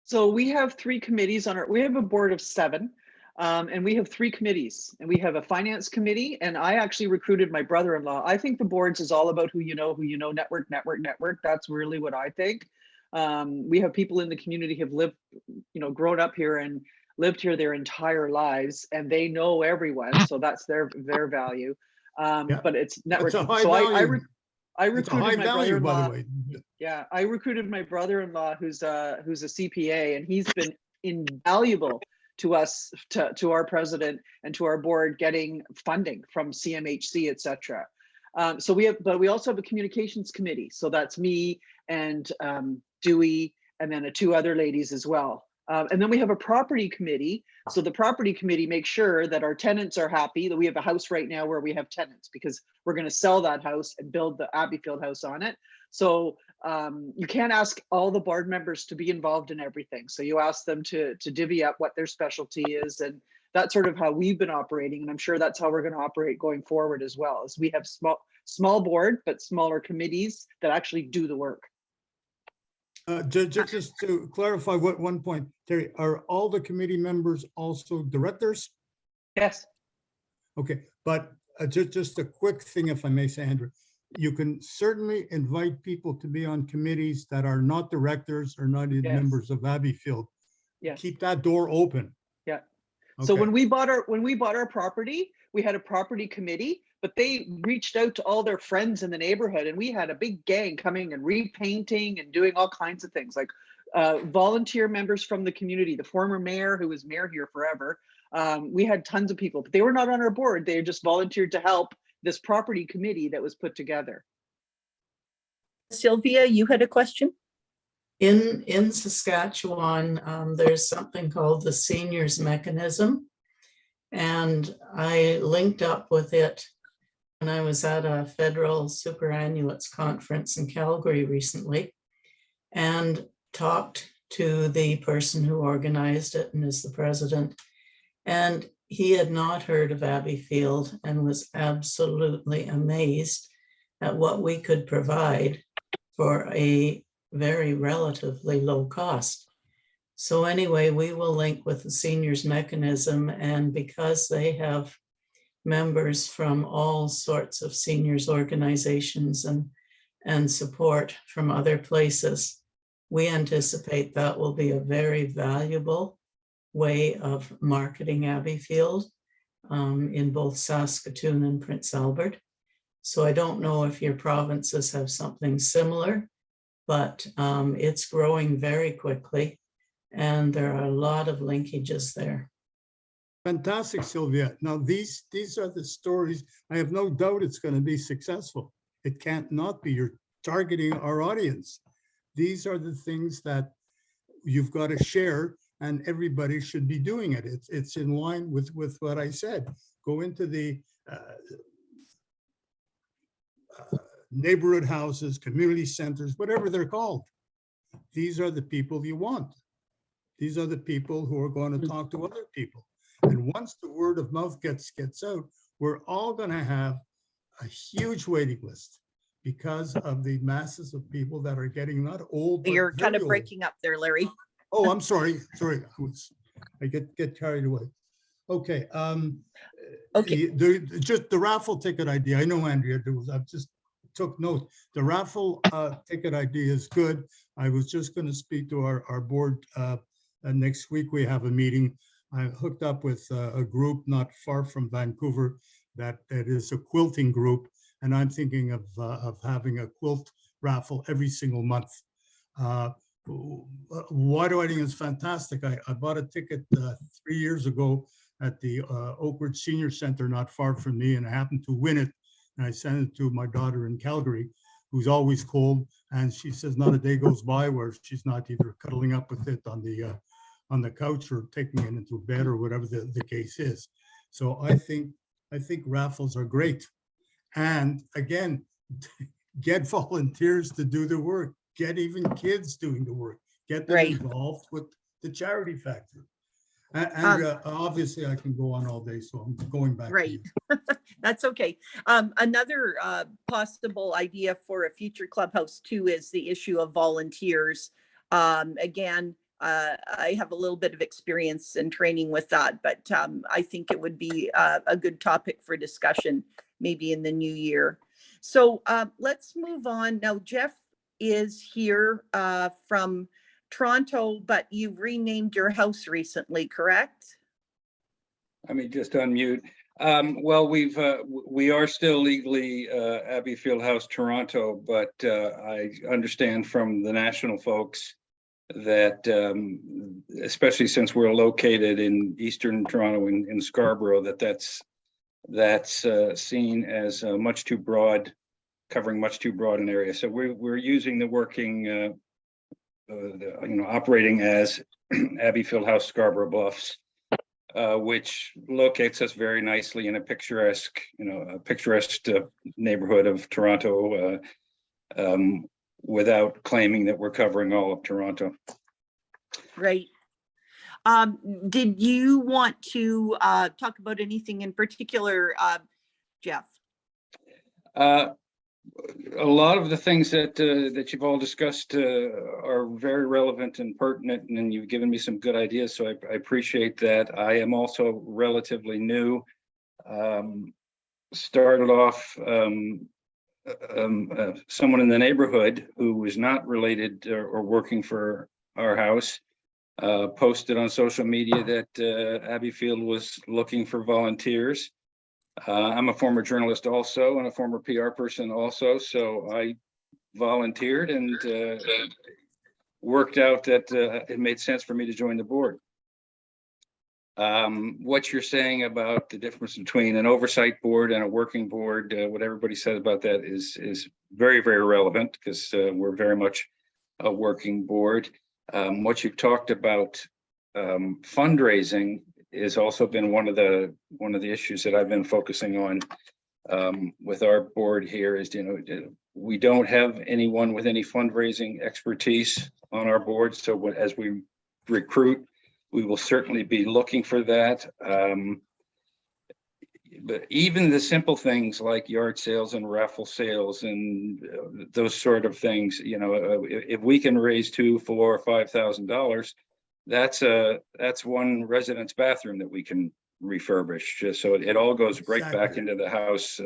So we have 3 committees we have a board of 7, and we have 3 committees, and we have a finance committee, and I actually recruited my brother-in-law. I think the boards is all about who you know, network. That's really what I think. We have people in the community who have lived, grown up here and lived here their entire lives, and they know everyone. So that's their value. But it's networking. So I recruited my brother-in-law. Yeah, I recruited my brother-in-law who's a CPA, and he's been invaluable to us, to our president and to our board, getting funding from CMHC, etc. But we also have a communications committee. So that's me and Dewey, and then 2 other ladies as well. And then we have a property committee. So the property committee makes sure that our tenants are happy, that we have a house right now where we have tenants, because we're going to sell that house and build the Abbeyfield house on it. So you can't ask all the board members to be involved in everything. So you ask them to divvy up what their specialty is. And that's sort of how we've been operating. And I'm sure that's how we're going to operate going forward as well, as we have small board, but smaller committees that actually do the work. Just to clarify one point, Terry, are all the committee members also directors? Yes. Okay, but just a quick thing, if I may say, Andrea, you can certainly invite people to be on committees that are not directors or not even members of Abbeyfield. Yes. Keep that door open. Yeah. Okay. So when we bought our property, we had a property committee, but they reached out to all their friends in the neighborhood, and we had a big gang coming and repainting and doing all kinds of things, like volunteer members from the community, the former mayor who was mayor here forever. We had tons of people, but they were not on our board. They just volunteered to help this property committee that was put together. Sylvia, you had a question? In Saskatchewan, there's something called the seniors mechanism. And I linked up with it when I was at a federal superannuates conference in Calgary recently, and talked to the person who organized it and is the president. And he had not heard of Abbeyfield and was absolutely amazed at what we could provide for a very relatively low cost. So anyway, we will link with the seniors mechanism, and because they have members from all sorts of seniors organizations and support from other places, we anticipate that will be a very valuable way of marketing Abbeyfield in both Saskatoon and Prince Albert. So I don't know if your provinces have something similar, but it's growing very quickly, and there are a lot of linkages there. Fantastic, Sylvia. Now, these are the stories. I have no doubt it's going to be successful. It can't not be. You're targeting our audience. These are the things that you've got to share, and everybody should be doing it. It's in line with what I said. Go into the neighborhood houses, community centers, whatever they're called. These are the people you want. These are the people who are going to talk to other people. And once the word of mouth gets out, we're all going to have a huge waiting list because of the masses of people that are getting not old, but You're kind of very breaking up there, Larry. old. Oh, I'm sorry. I get carried away. Okay. Okay. Just the raffle ticket idea. I know Andrea I've just took note. The raffle ticket idea is good. I was just going to speak to our board. Next week we have a meeting. I hooked up with a group not far from Vancouver that is a quilting group, and I'm thinking of having a quilt raffle every single month. Why do I think it's fantastic? I bought a ticket 3 years ago at the Oak Ridge Senior Center not far from me, and I happened to win it, and I sent it to my daughter in Calgary. who's always cold. And she says not a day goes by where she's not either cuddling up with it on the couch or taking it into bed or whatever the case is. So I think raffles are great. And again, get volunteers to do the work, get even kids doing the work, get them Right. involved with the charity factor. And obviously I can go on all day, so I'm going back to Right. you. That's okay. Another possible idea for a future clubhouse too is the issue of volunteers. Again, I have a little bit of experience and training with that, but I think it would be a good topic for discussion maybe in the new year. So let's move on. Now, Jeff is here from Toronto, but you've renamed your house recently, correct? I mean, just unmute. Well, we are still legally Abbeyfield House, Toronto, but I understand from the national folks that, especially since we're located in Eastern Toronto in Scarborough, that's seen as much too broad, covering much too broad an area. So we're using the working, operating as Abbeyfield House, Scarborough Bluffs. Which locates us very nicely in a picturesque neighborhood of Toronto, without claiming that we're covering all of Toronto. Right. Did you want to talk about anything in particular, Jeff? A lot of the things that you've all discussed are very relevant and pertinent, and you've given me some good ideas, so I appreciate that. I am also relatively new. Started off someone in the neighborhood who was not related or working for our house posted on social media that Abbeyfield was looking for volunteers. I'm a former journalist also and a former PR person also, so I volunteered and worked out that it made sense for me to join the board. What you're saying about the difference between an oversight board and a working board, what everybody said about that is very, very relevant, because we're very much a working board. What you've talked about fundraising has also been one of the issues that I've been focusing on with our board here. Is, we don't have anyone with any fundraising expertise on our board, so as we recruit, we will certainly be looking for that. But even the simple things like yard sales and raffle sales and those sort of things, if we can raise $2,000, $4,000, or $5,000, that's one resident's bathroom that we can refurbish. Just so it all goes right back into the house.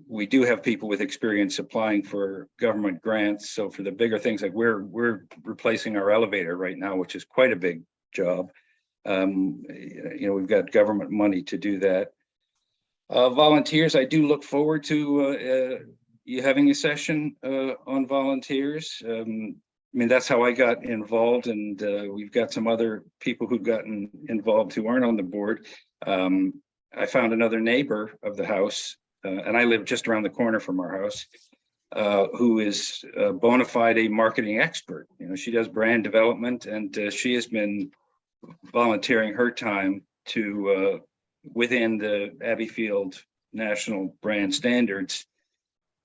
We do have people with experience applying for government grants. So for the bigger things, like we're replacing our elevator right now, which is quite a big job. We've got government money to do that. Volunteers, I do look forward to you having a session on volunteers. That's how I got involved, and we've got some other people who've gotten involved who aren't on the board. I found another neighbor of the house, and I live just around the corner from our house, who is bona fide a marketing expert. She does brand development, and she has been volunteering her time to, within the Abbeyfield national brand standards,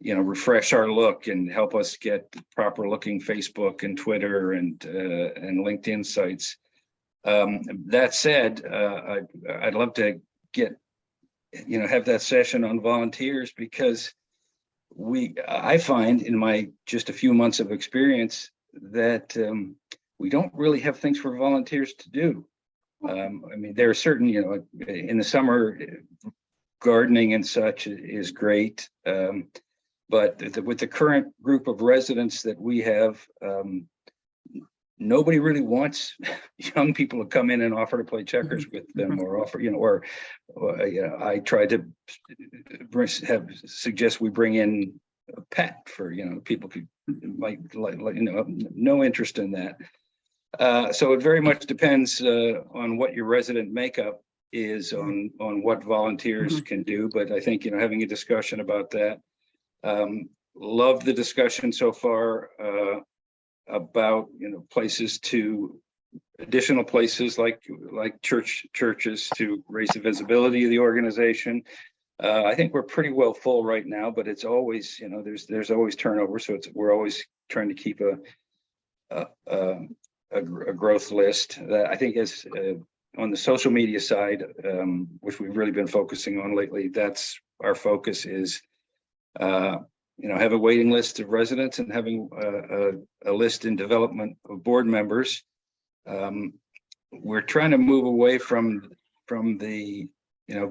refresh our look and help us get proper looking Facebook and Twitter and LinkedIn sites. That said, I'd love to have that session on volunteers, because I find in my just a few months of experience that we don't really have things for volunteers to do. There are certain, in the summer, gardening and such is great. But with the current group of residents that we have, nobody really wants young people to come in and offer to play checkers with them, or offer, I try to suggest we bring in a pet for, people who might like, no interest in that. So it very much depends on what your resident makeup is on what volunteers can do. But I think, having a discussion about that. Love the discussion so far about, places to, additional places like churches to raise the visibility of the organization. I think we're pretty well full right now, but it's always, there's always turnover. So we're always trying to keep a growth list. That I think is on the social media side, which we've really been focusing on lately. That's our focus is, have a waiting list of residents and having a list in development of board members. We're trying to move away from the,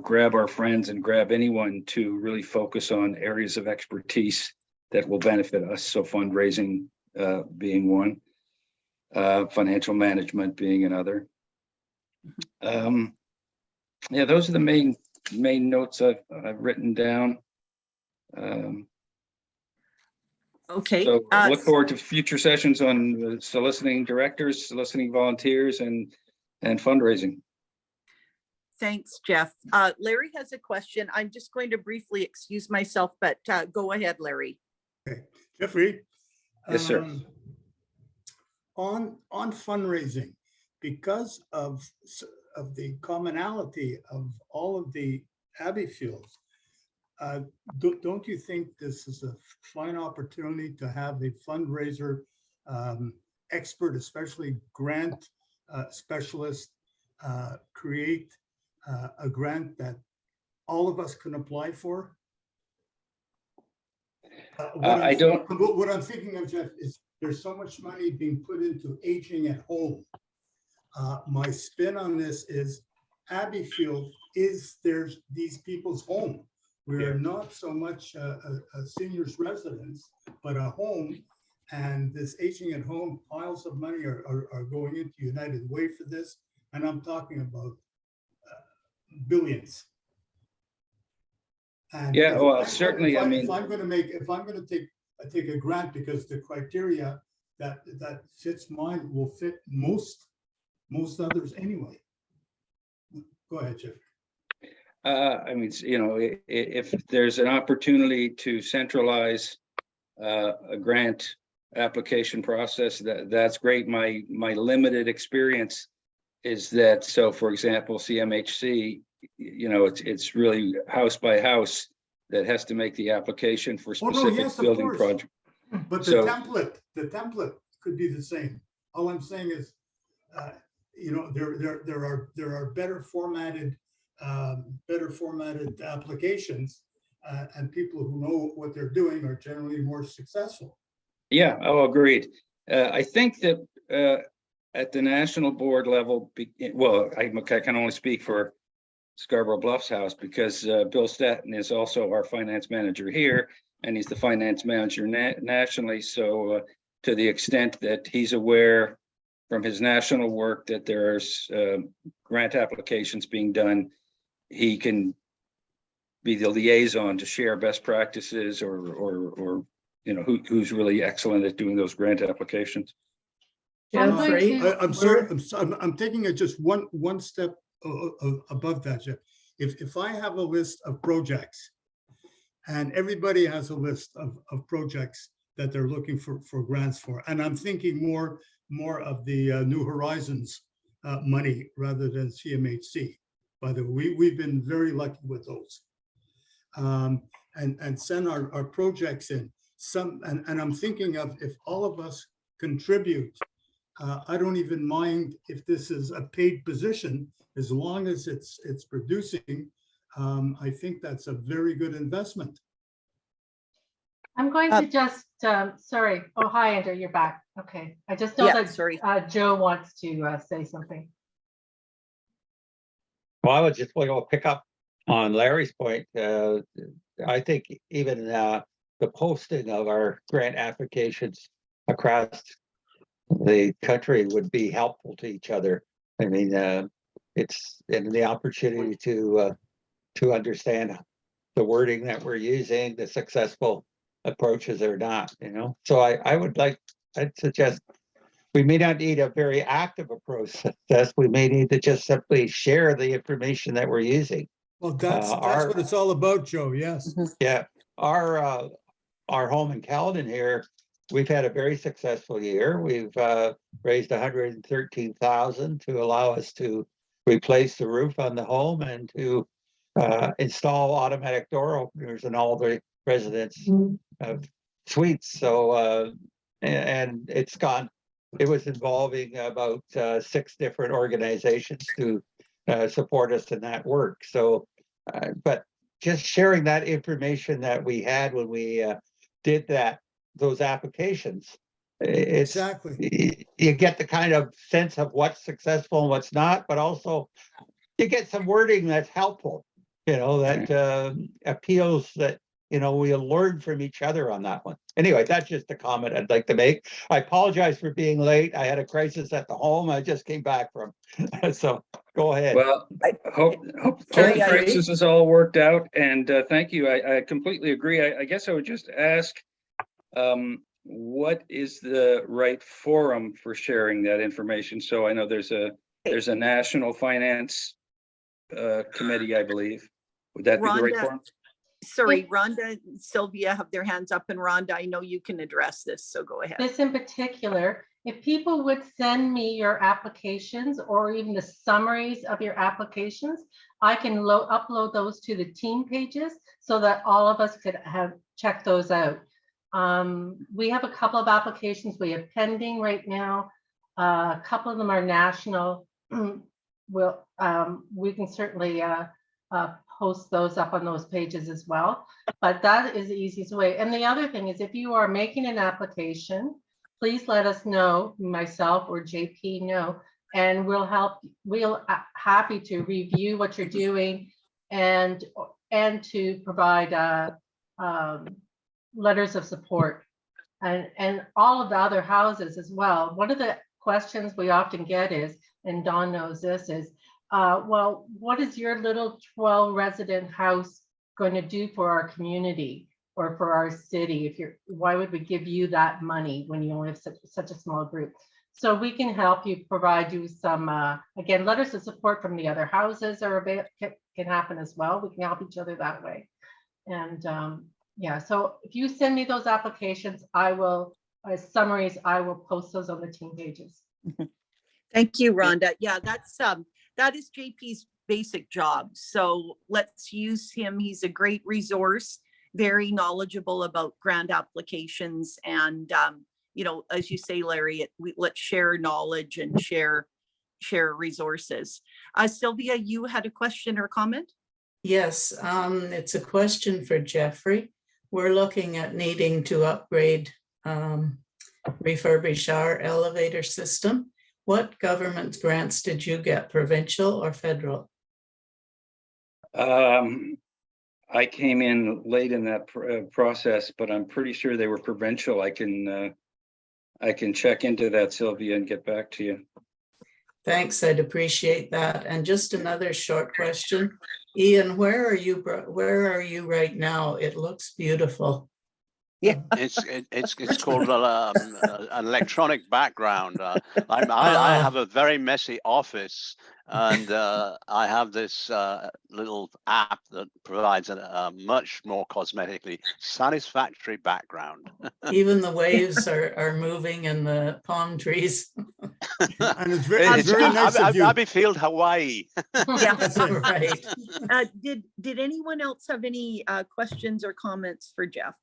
grab our friends and grab anyone to really focus on areas of expertise that will benefit us. So fundraising being one, financial management being another. Yeah, those are the main notes I've written down. Okay. So I look forward to future sessions on soliciting directors, soliciting volunteers, and fundraising. Thanks, Jeff. Larry has a question. I'm just going to briefly excuse myself, but go ahead, Larry. Okay, Jeffrey. Yes, sir. On fundraising, because of the commonality of all of the Abbeyfields, don't you think this is a fine opportunity to have a fundraiser expert, especially grant specialist, create a grant that all of us can apply for? What I'm thinking of, Jeff, is there's so much money being put into aging at home. My spin on this is Abbeyfield is these people's home. We are not so much a senior's residence, but a home. And this aging at home, piles of money are going into United Way for this. And I'm talking about billions. And yeah, well, certainly. If I'm going to take a grant, because the criteria that fits mine will fit most others anyway. Go ahead, Jeff. If there's an opportunity to centralize a grant application process, that's great. My limited experience is that, so for example, CMHC, it's really house by house that has to make the application for specific building project. But the template could be the same. All I'm saying is, there are better formatted applications, and people who know what they're doing are generally more successful. Yeah, agreed. I think that at the national board level, I can only speak for Scarborough Bluffs House, because Bill Staton is also our finance manager here, and he's the finance manager nationally. So to the extent that he's aware from his national work that there's grant applications being done, he can be the liaison to share best practices or who's really excellent at doing those grant applications. I'm sorry, I'm taking it just one step above that, Jeff. If I have a list of projects, and everybody has a list of projects that they're looking for grants for, and I'm thinking more of the New Horizons money rather than CMHC. By the way, we've been very lucky with those, and send our projects in. And I'm thinking of, if all of us contribute, I don't even mind if this is a paid position, as long as it's producing. I think that's a very good investment. I'm going to just, sorry. Oh, hi, Andrea, you're back. Okay. I just know that Joe wants to say something. Well, I would just want to pick up on Larry's point. I think even the posting of our grant applications across the country would be helpful to each other. I mean, it's the opportunity to understand the wording that we're using, the successful approaches or not, So I'd suggest we may not need a very active approach. We may need to just simply share the information that we're using. Well, that's what it's all about, Joe. Yes. Yeah, our our home in Caledon here, we've had a very successful year. We've raised 113,000 to allow us to replace the roof on the home and to install automatic door openers in all the residents' suites. So, and it was involving about 6 different organizations to support us in that work. So, but just sharing that information that we had when we did those applications, it's Exactly. you get the kind of sense of what's successful and what's not, but also you get some wording that's helpful, that appeals, that we'll learn from each other on that one. Anyway, that's just a comment I'd like to make. I apologize for being late. I had a crisis at the home I just came back from. So go ahead. Well, hope the crisis is all worked out, and thank you. I completely agree. I guess I would just ask, what is the right forum for sharing that information? So I know there's a national finance committee, I believe. Would that be the right forum? Sorry, Rhonda, Sylvia have their hands up, and Rhonda, I know you can address this, so go ahead. This in particular, if people would send me your applications or even the summaries of your applications, I can upload those to the team pages so that all of us could check those out. We have a couple of applications we have pending right now. A couple of them are national. We can certainly post those up on those pages as well, but that is the easiest way. And the other thing is, if you are making an application, please let us know, myself or JP know, and we'll help. We'll happy to review what you're doing and to provide letters of support and all of the other houses as well. One of the questions we often get is, and Dawn knows this, is well, what is your little 12 resident house going to do for our community or for our city? Why would we give you that money when you only have such a small group? So we can help you, provide you some, again, letters of support from the other houses can happen as well. We can help each other that way. And yeah, so if you send me those applications, summaries, I will post those on the team pages. Thank you, Rhonda. Yeah, that is JP's basic job. So let's use him. He's a great resource, very knowledgeable about grant applications. And, as you say, Larry, let's share knowledge and share resources. Sylvia, you had a question or comment? Yes, it's a question for Jeffrey. We're looking at needing to upgrade, refurbish our elevator system. What government grants did you get, provincial or federal? I came in late in that process, but I'm pretty sure they were provincial. I can check into that, Sylvia, and get back to you. Thanks, I'd appreciate that. And just another short question. Ian, where are you right now? It looks beautiful. Yeah, it's called an electronic background. I have a very messy office, and I have this little app that provides a much more cosmetically satisfactory background. Even the waves are moving in the palm trees. And it's very nice of you. Abbeyfield, Hawaii. Yeah, That's right. Did anyone else have any questions or comments for Jeff?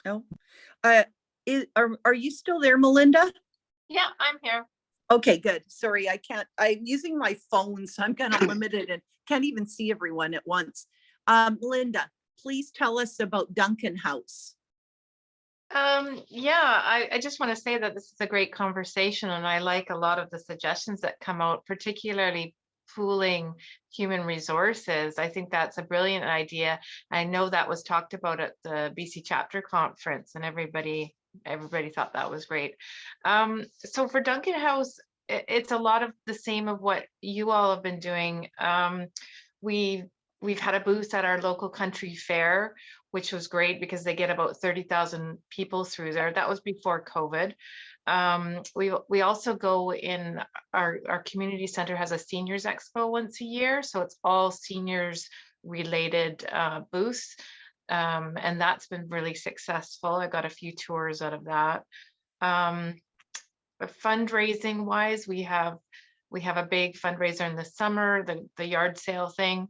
No. Are you still there, Melinda? Yeah, I'm here. Okay, good. Sorry, I'm using my phone, so I'm kind of limited and can't even see everyone at once. Melinda, please tell us about Duncan House. Yeah, I just want to say that this is a great conversation, and I like a lot of the suggestions that come out, particularly pooling human resources. I think that's a brilliant idea. I know that was talked about at the BC chapter conference, and everybody thought that was great. So for Duncan House, it's a lot of the same of what you all have been doing. We've had a booth at our local country fair, which was great because they get about 30,000 people through there. That was before COVID. We also go in our community center has a seniors expo once a year. So it's all seniors related booths. And that's been really successful. I got a few tours out of that. But fundraising wise, we have a big fundraiser in the summer, the yard sale thing.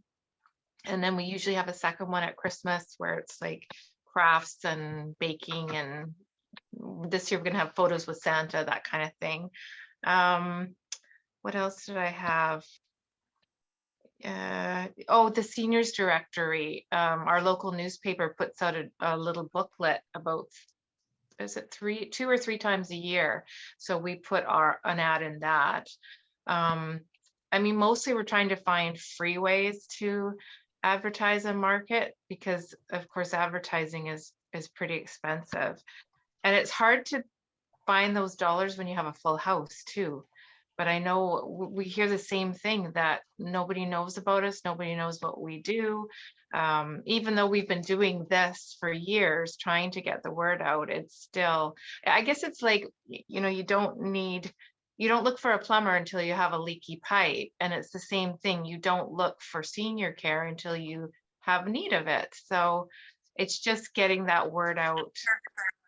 And then we usually have a second one at Christmas where it's like crafts and baking, and this year we're gonna have photos with Santa, that kind of thing. What else did I have? Oh, the seniors directory. Our local newspaper puts out a little booklet about, is it 2 or 3 times a year? So we put an ad in that. I mean, mostly we're trying to find free ways to advertise and market, because of course advertising is pretty expensive, and it's hard to find those dollars when you have a full house too. But I know we hear the same thing, that nobody knows about us, nobody knows what we do. Even though we've been doing this for years, trying to get the word out, it's still, I guess it's like, you know, you don't look for a plumber until you have a leaky pipe. And it's the same thing. You don't look for senior care until you have need of it. So it's just getting that word out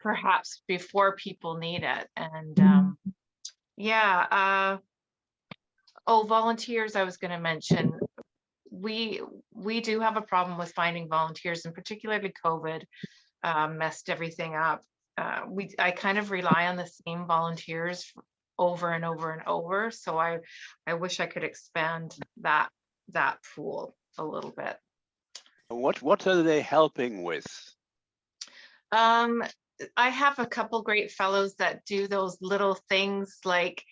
perhaps before people need it. And yeah. Oh, volunteers, I was going to mention. We do have a problem with finding volunteers, and particularly COVID messed everything up. I kind of rely on the same volunteers over and over and over. So I wish I could expand that pool a little bit. What are they helping with? I have a couple great fellows that do those little things like,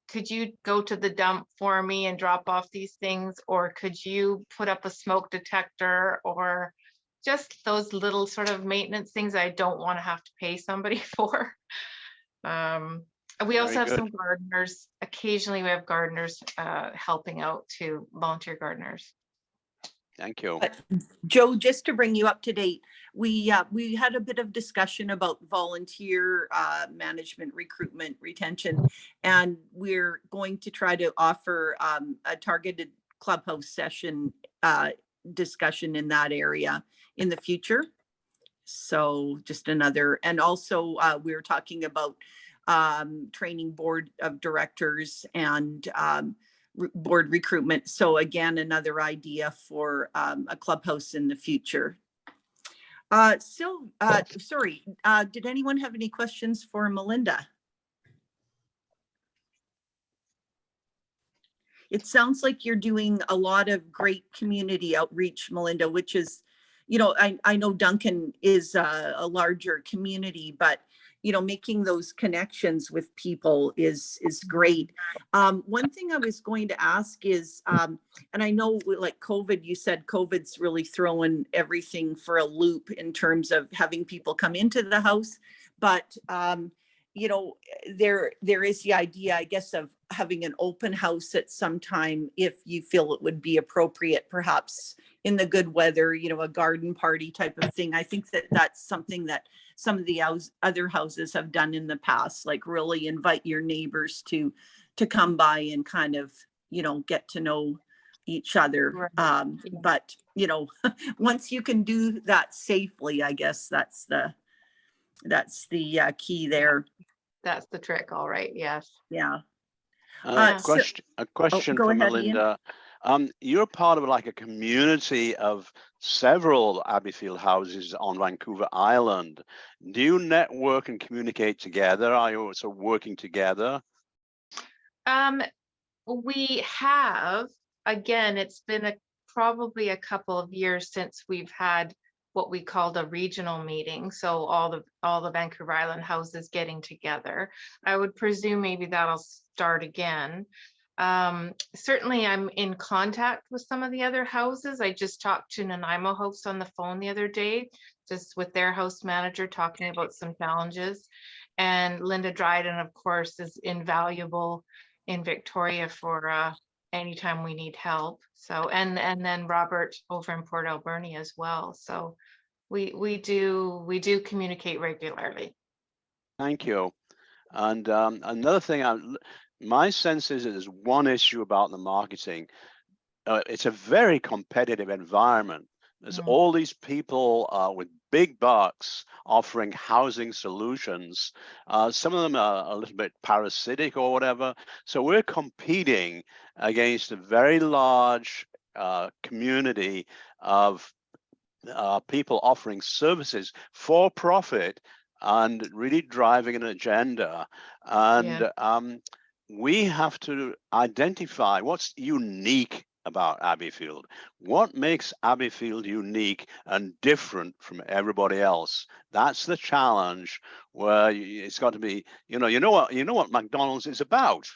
could you go to the dump for me and drop off these things? Or could you put up a smoke detector? Or just those little sort of maintenance things I don't want to have to pay somebody for. We also have some gardeners. Occasionally we have gardeners helping out too, volunteer gardeners. Thank you. Joe, just to bring you up to date, we had a bit of discussion about volunteer management, recruitment, retention, and we're going to try to offer a targeted clubhouse session discussion in that area in the future. So just another, and also we were talking about training board of directors and board recruitment. So again, another idea for a clubhouse in the future. Sorry, did anyone have any questions for Melinda? It sounds like you're doing a lot of great community outreach, Melinda, which is, you know, I know Duncan is a larger community, but you know, making those connections with people is great. One thing I was going to ask is, and I know like COVID, you said COVID's really throwing everything for a loop in terms of having people come into the house, but you know, there is the idea, I guess, of having an open house at some time if you feel it would be appropriate, perhaps in the good weather, you know, a garden party type of thing. I think that that's something that some of the other houses have done in the past, like really invite your neighbors to come by and kind of, you know, get to know each other. Right. But, you know, once you can do that safely, I guess that's the key there. That's the trick. All right. Yes. Yeah. A question go for ahead, Melinda. You're part of like a community of several Abbeyfield houses on Vancouver Island. Do you network and communicate together? Are you also working together? We have, again, it's been probably a couple of years since we've had what we called a regional meeting. So all the Vancouver Island houses getting together. I would presume maybe that'll start again. Certainly I'm in contact with some of the other houses. I just talked to Nanaimo House on the phone the other day, just with their house manager talking about some challenges. And Linda Dryden, of course, is invaluable in Victoria for anytime we need help. So, and then Robert over in Port Alberni as well. So we do communicate regularly. Thank you. And another thing, my sense is that there's one issue about the marketing. It's a very competitive environment. There's Mm. all these people with big bucks offering housing solutions. Some of them are a little bit parasitic or whatever. So we're competing against a very large community of people offering services for profit and really driving an agenda. And we have to identify what's unique about Abbeyfield. What makes Abbeyfield unique and different from everybody else? That's the challenge, where it's got to be, you know what McDonald's is about.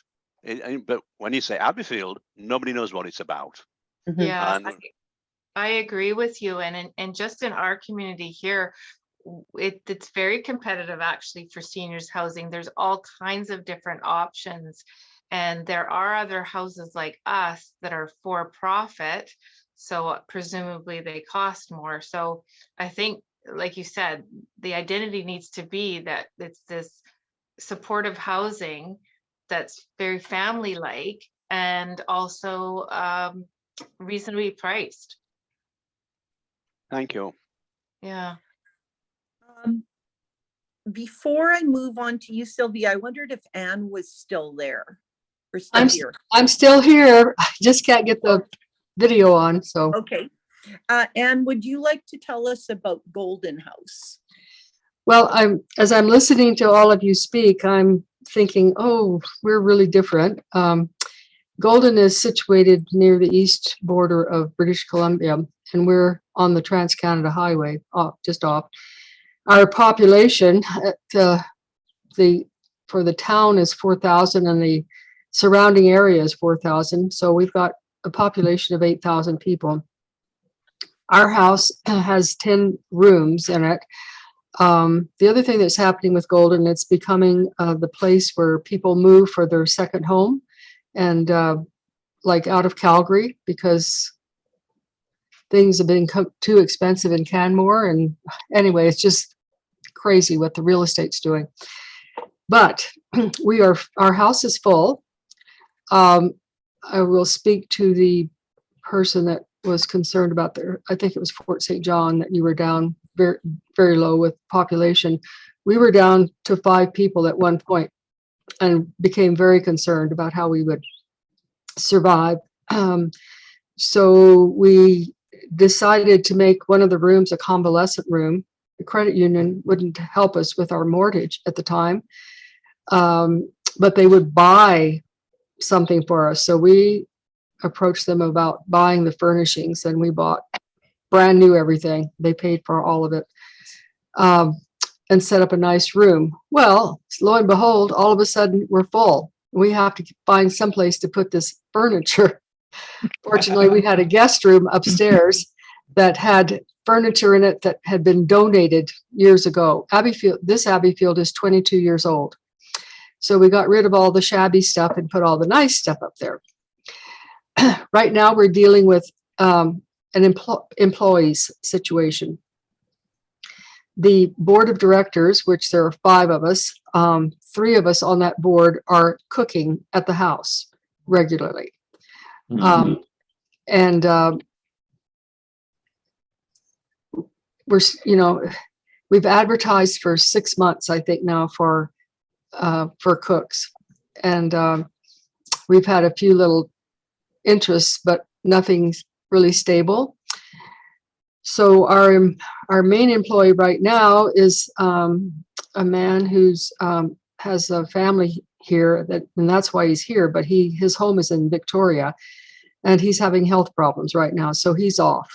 But when you say Abbeyfield, nobody knows what it's about. Yeah, And I agree with you. And just in our community here, it's very competitive actually for seniors housing. There's all kinds of different options. And there are other houses like us that are for profit. So presumably they cost more. So I think, like you said, the identity needs to be that it's this supportive housing that's very family-like and also reasonably priced. thank you. Yeah. Before I move on to you, Sylvia, I wondered if Anne was still there or still here. I'm still here. I just can't get the video on, so. Okay. Anne, would you like to tell us about Golden House? Well, as I'm listening to all of you speak, I'm thinking, oh, we're really different. Golden is situated near the east border of British Columbia, and we're on the Trans-Canada Highway, just off. Our population for the town is 4,000 and the surrounding area is 4,000. So we've got a population of 8,000 people. Our house has 10 rooms in it. The other thing that's happening with Golden, it's becoming the place where people move for their second home, and like out of Calgary, because things have been too expensive in Canmore. And anyway, it's just crazy what the real estate's doing. But our house is full. I will speak to the person that was concerned about I think it was Fort St. John, that you were down very, very low with population. We were down to 5 people at one point and became very concerned about how we would survive. So we decided to make one of the rooms a convalescent room. The credit union wouldn't help us with our mortgage at the time, but they would buy something for us. So we approached them about buying the furnishings, and we bought brand new everything. They paid for all of it, and set up a nice room. Well, lo and behold, all of a sudden we're full. We have to find someplace to put this furniture. Fortunately, we had a guest room upstairs that had furniture in it that had been donated years ago. This Abbeyfield is 22 years old. So we got rid of all the shabby stuff and put all the nice stuff up there. Right now we're dealing with an employees situation. The board of directors, which there are 5 of us, 3 of us on that board are cooking at the house regularly. And we've advertised for 6 months, I think now, for cooks. And we've had a few little interests, but nothing's really stable. So our main employee right now is a man who's has a family here, and that's why he's here, but his home is in Victoria, and he's having health problems right now, so he's off.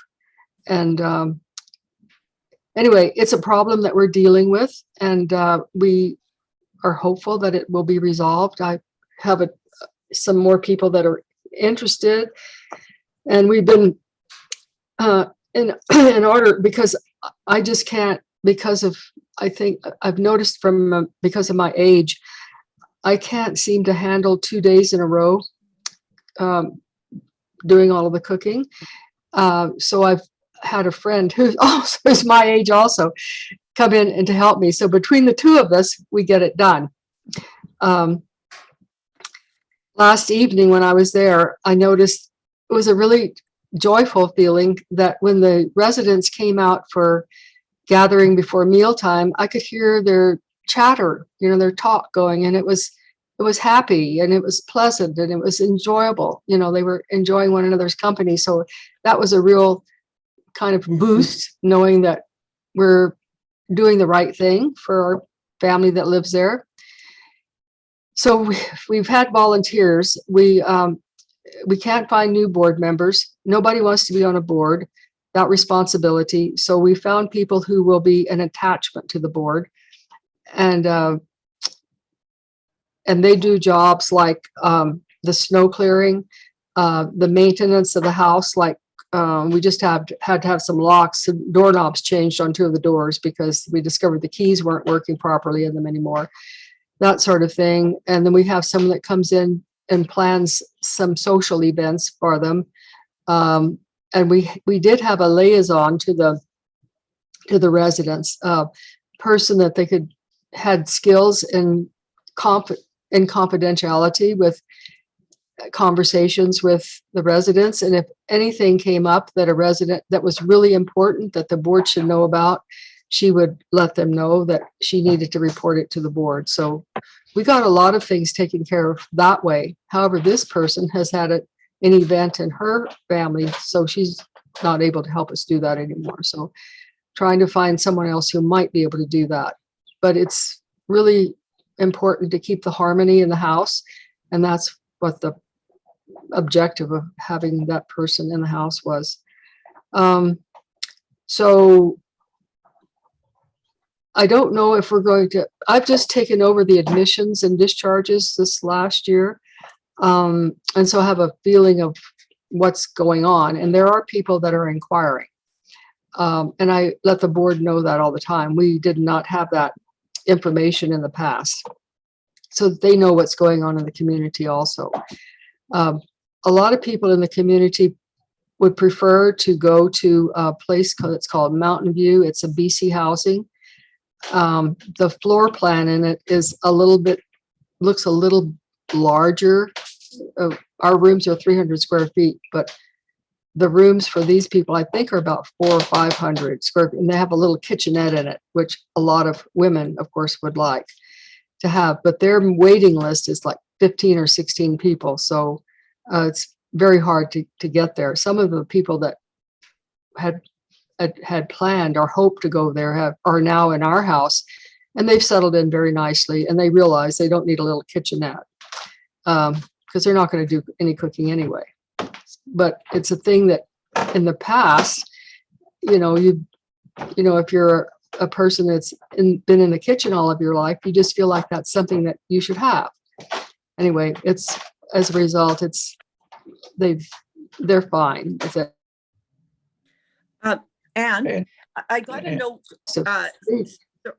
And anyway, it's a problem that we're dealing with, and we are hopeful that it will be resolved. I have some more people that are interested, and we've been in order, because I just can't, because of, I think I've noticed because of my age, I can't seem to handle 2 days in a row doing all of the cooking. So I've had a friend who also is my age also come in and to help me. So between the 2 of us, we get it done. Last evening when I was there, I noticed it was a really joyful feeling that when the residents came out for gathering before mealtime, I could hear their chatter, their talk going, and it was happy and it was pleasant and it was enjoyable. They were enjoying one another's company. So that was a real kind of boost, knowing that we're doing the right thing for our family that lives there. So we've had volunteers. We can't find new board members. Nobody wants to be on a board, that responsibility. So we found people who will be an attachment to the board, and they do jobs like the snow clearing, the maintenance of the house. Like we just had to have some locks and doorknobs changed on 2 of the doors because we discovered the keys weren't working properly in them anymore. That sort of thing. And then we have someone that comes in and plans some social events for them. And we did have a liaison to the residents, person that they had skills in confidentiality with conversations with the residents. And if anything came up that a resident that was really important that the board should know about, she would let them know that she needed to report it to the board. So we got a lot of things taken care of that way. However, this person has had an event in her family, so she's not able to help us do that anymore. So trying to find someone else who might be able to do that. But it's really important to keep the harmony in the house. And that's what the objective of having that person in the house was. So I don't know if we're going to, I've just taken over the admissions and discharges this last year. And so I have a feeling of what's going on. And there are people that are inquiring. And I let the board know that all the time. We did not have that information in the past, so that they know what's going on in the community also. A lot of people in the community would prefer to go to a place that's called Mountain View. It's a BC housing. The floor plan in it is looks a little larger. Our rooms are 300 square feet, but the rooms for these people, I think, are about 400 or 500 square feet, and they have a little kitchenette in it, which a lot of women, of course, would like to have. But their waiting list is like 15 or 16 people, so it's very hard to get there. Some of the people that had planned or hoped to go there are now in our house, and they've settled in very nicely, and they realize they don't need a little kitchenette because they're not going to do any cooking anyway. But it's a thing that in the past, if you're a person that's been in the kitchen all of your life, you just feel like that's something that you should have. Anyway, it's as a result, they're fine. And I got a note.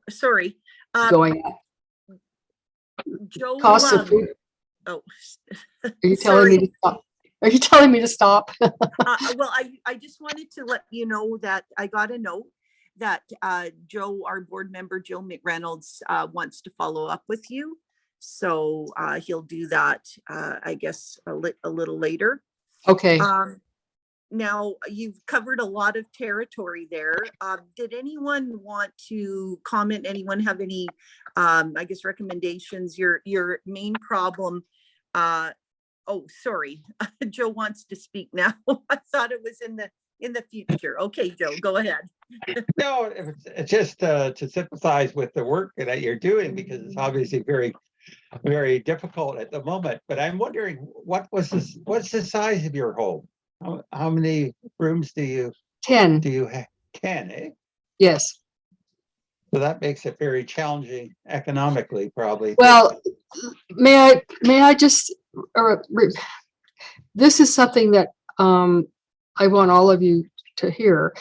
Sorry. Going up. Joe. Cost of food. Oh. Are you telling me to stop? Are you telling me to stop? Well, I just wanted to let you know that I got a note that Joe, our board member, Joe McReynolds, wants to follow up with you. So he'll do that, I guess, a little later. Okay. Now, you've covered a lot of territory there. Did anyone want to comment? Anyone have any, I guess, recommendations? Your main problem, oh, sorry, Joe wants to speak now. I thought it was in the future. Okay, Joe, go ahead. No, it's just to sympathize with the work that you're doing, because it's obviously very, very difficult at the moment. But I'm wondering, what's the size of your home? How many rooms do you 10. Do you have 10, eh? Yes. So that makes it very challenging economically, probably. Well, may I just, this is something that I want all of you to hear.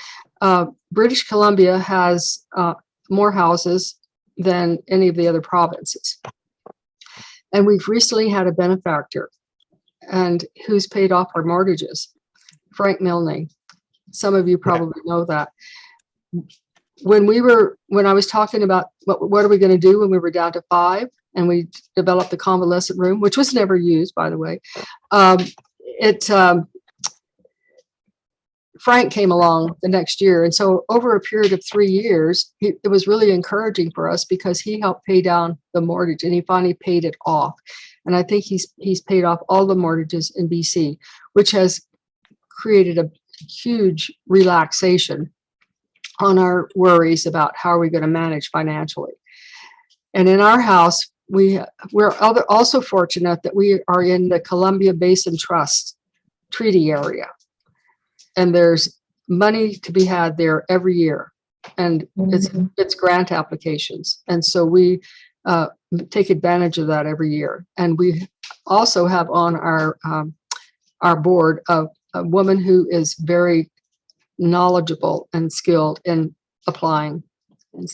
British Columbia has more houses than any of the other provinces. And we've recently had a benefactor and who's paid off our mortgages, Frank Milne. Some of you probably know that. When I was talking about what are we going to do when we were down to 5 and we developed the convalescent room, which was never used, by the way, Frank came along the next year. And so over a period of 3 years, it was really encouraging for us because he helped pay down the mortgage and he finally paid it off. And I think he's paid off all the mortgages in BC, which has created a huge relaxation on our worries about how are we going to manage financially. And in our house, we're also fortunate that we are in the Columbia Basin Trust treaty area. And there's money to be had there every year. And it's grant applications. And so we take advantage of that every year. And we also have on our board a woman who is very knowledgeable and skilled in applying and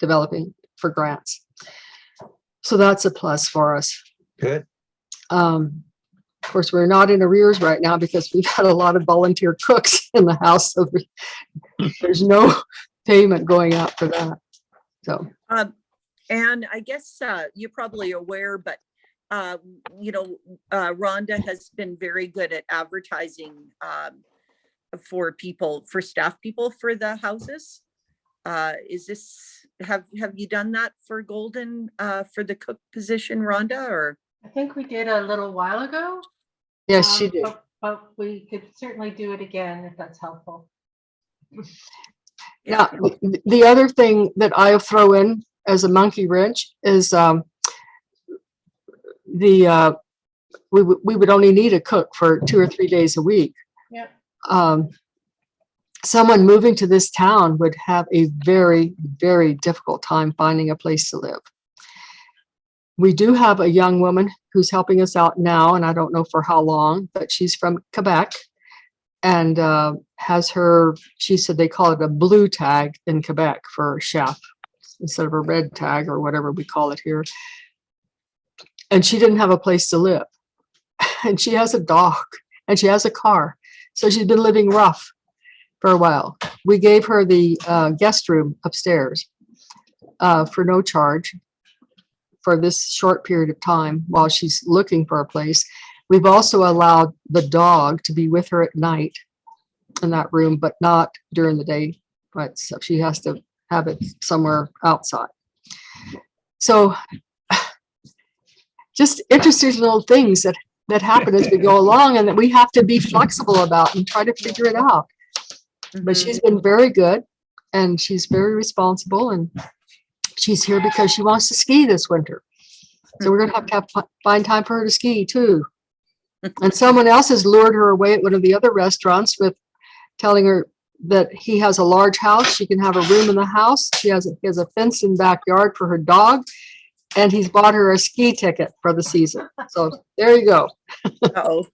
developing for grants. So that's a plus for us. Good. Of course, we're not in arrears right now because we've had a lot of volunteer cooks in the house. So there's no payment going out for that. So. And I guess you're probably aware, but Rhonda has been very good at advertising for staff people for the houses. Have you done that for Golden for the cook position, Rhonda? Or I think we did a little while ago. Yes, she did. But we could certainly do it again if that's helpful. Now, the other thing that I throw in as a monkey wrench is we would only need a cook for 2 or 3 days a week. Yeah. Someone moving to this town would have a very, very difficult time finding a place to live. We do have a young woman who's helping us out now, and I don't know for how long, but she's from Quebec and she said they call it a blue tag in Quebec for chef instead of a red tag or whatever we call it here. And she didn't have a place to live. And she has a dog and she has a car. So she's been living rough for a while. We gave her the guest room upstairs for no charge for this short period of time while she's looking for a place. We've also allowed the dog to be with her at night in that room, but not during the day. But so she has to have it somewhere outside. So just interesting little things that happen as we go along and that we have to be flexible about and try to figure it out. But she's been very good and she's very responsible and she's here because she wants to ski this winter. So we're going to have to find time for her to ski too. And someone else has lured her away at one of the other restaurants with telling her that he has a large house. She can have a room in the house. He has a fenced-in backyard for her dog. And he's bought her a ski ticket for the season. So there you go. Oh,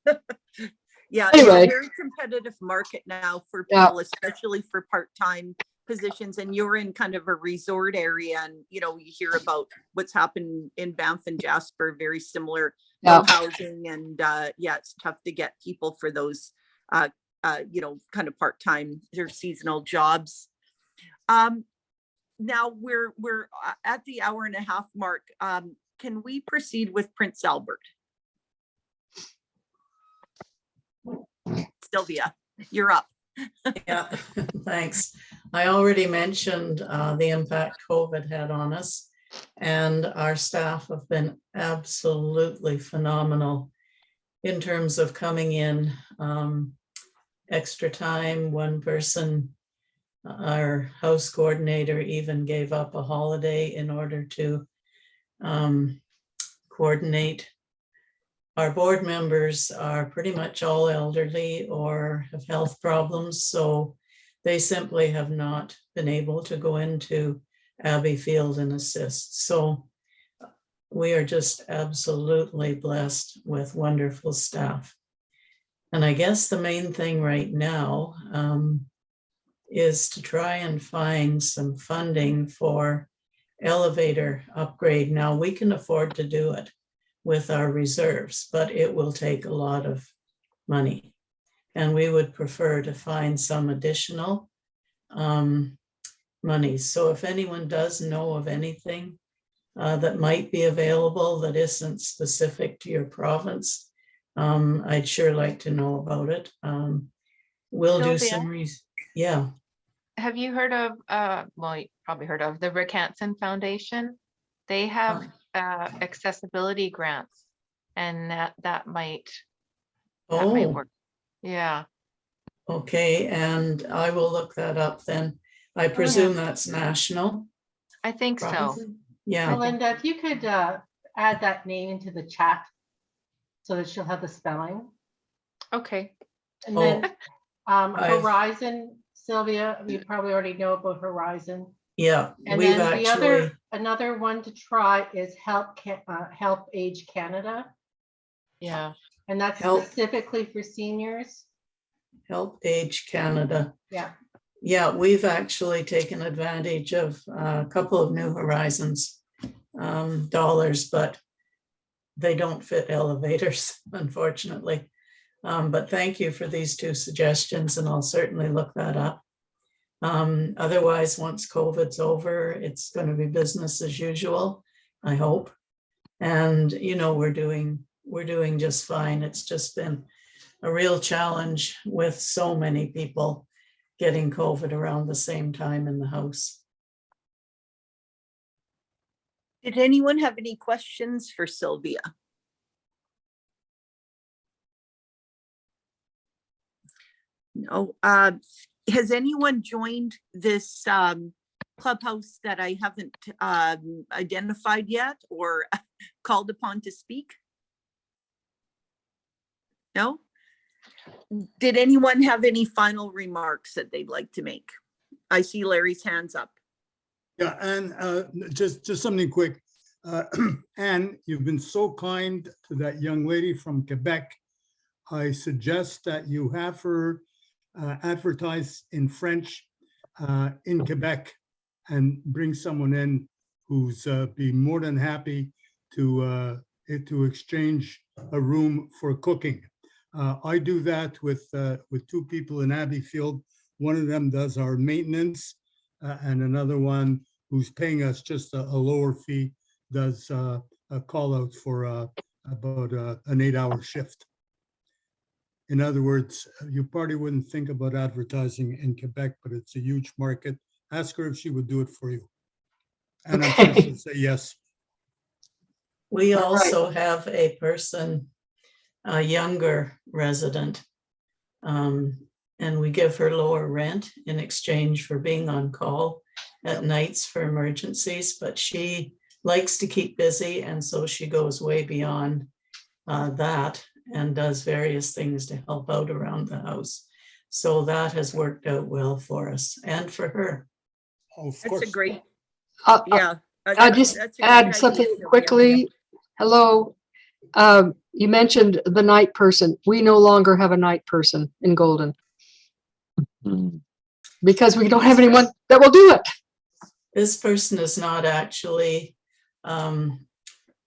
yeah. Anyway. It's a very competitive market now for people, especially for part-time positions. And you're in kind of a resort area and, you hear about what's happened in Banff and Jasper, very similar housing. And it's tough to get people for those, kind of part-time or seasonal jobs. Now we're at the 1.5 hour mark. Can we proceed with Prince Albert? Sylvia, you're up. Yeah, thanks. I already mentioned the impact COVID had on us, and our staff have been absolutely phenomenal in terms of coming in extra time. One person, our house coordinator, even gave up a holiday in order to coordinate. Our board members are pretty much all elderly or have health problems, so they simply have not been able to go into Abbeyfield and assist. So we are just absolutely blessed with wonderful staff. And I guess the main thing right now is to try and find some funding for elevator upgrade. Now we can afford to do it with our reserves, but it will take a lot of money. And we would prefer to find some additional money. So if anyone does know of anything that might be available that isn't specific to your province, I'd sure like to know about it. we'll do Sylvia? some yeah. Have you heard of, well, you probably heard of the Rick Hansen Foundation? They have accessibility grants, and that might Oh, work. Yeah. okay, and I will look that up then. I presume that's national. I think so. Probably. Yeah, Melinda, if you could add that name into the chat so that she'll have the spelling. Okay. And Oh, then I've- Horizon, Sylvia, you probably already know about Horizon. yeah, And we've then the actually, another one to try is Help Age Canada. Yeah. And that's Help. specifically for seniors. Help Age Canada. Yeah. Yeah, we've actually taken advantage of a couple of New Horizons dollars, but they don't fit elevators, unfortunately. But thank you for these two suggestions, and I'll certainly look that up. Otherwise, once COVID's over, it's going to be business as usual, I hope. And, you know, we're doing just fine. It's just been a real challenge with so many people getting COVID around the same time in the house. Did anyone have any questions for Sylvia? No. Has anyone joined this clubhouse that I haven't identified yet or called upon to speak? No? Did anyone have any final remarks that they'd like to make? I see Larry's hands up. Yeah, and just something quick. Anne, you've been so kind to that young lady from Quebec. I suggest that you have her advertise in French in Quebec and bring someone in who's be more than happy to exchange a room for cooking. I do that with two people in Abbeyfield. One of them does our maintenance, and another one who's paying us just a lower fee does a call out for about an 8-hour shift. In other words, you probably wouldn't think about advertising in Quebec, but it's a huge market. Ask her if she would do it for you. And I'm sure she'll say yes. We also have a person, a younger resident, and we give her lower rent in exchange for being on call at nights for emergencies, but she likes to keep busy, and so she goes way beyond that and does various things to help out around the house. So that has worked out well for us and for her. Oh, of That's course. a great, I'll yeah. just that's a great add idea, something Sylvia. quickly. Hello. You mentioned the night person. We no longer have a night person in Golden because we don't have anyone that will do it. This person is not actually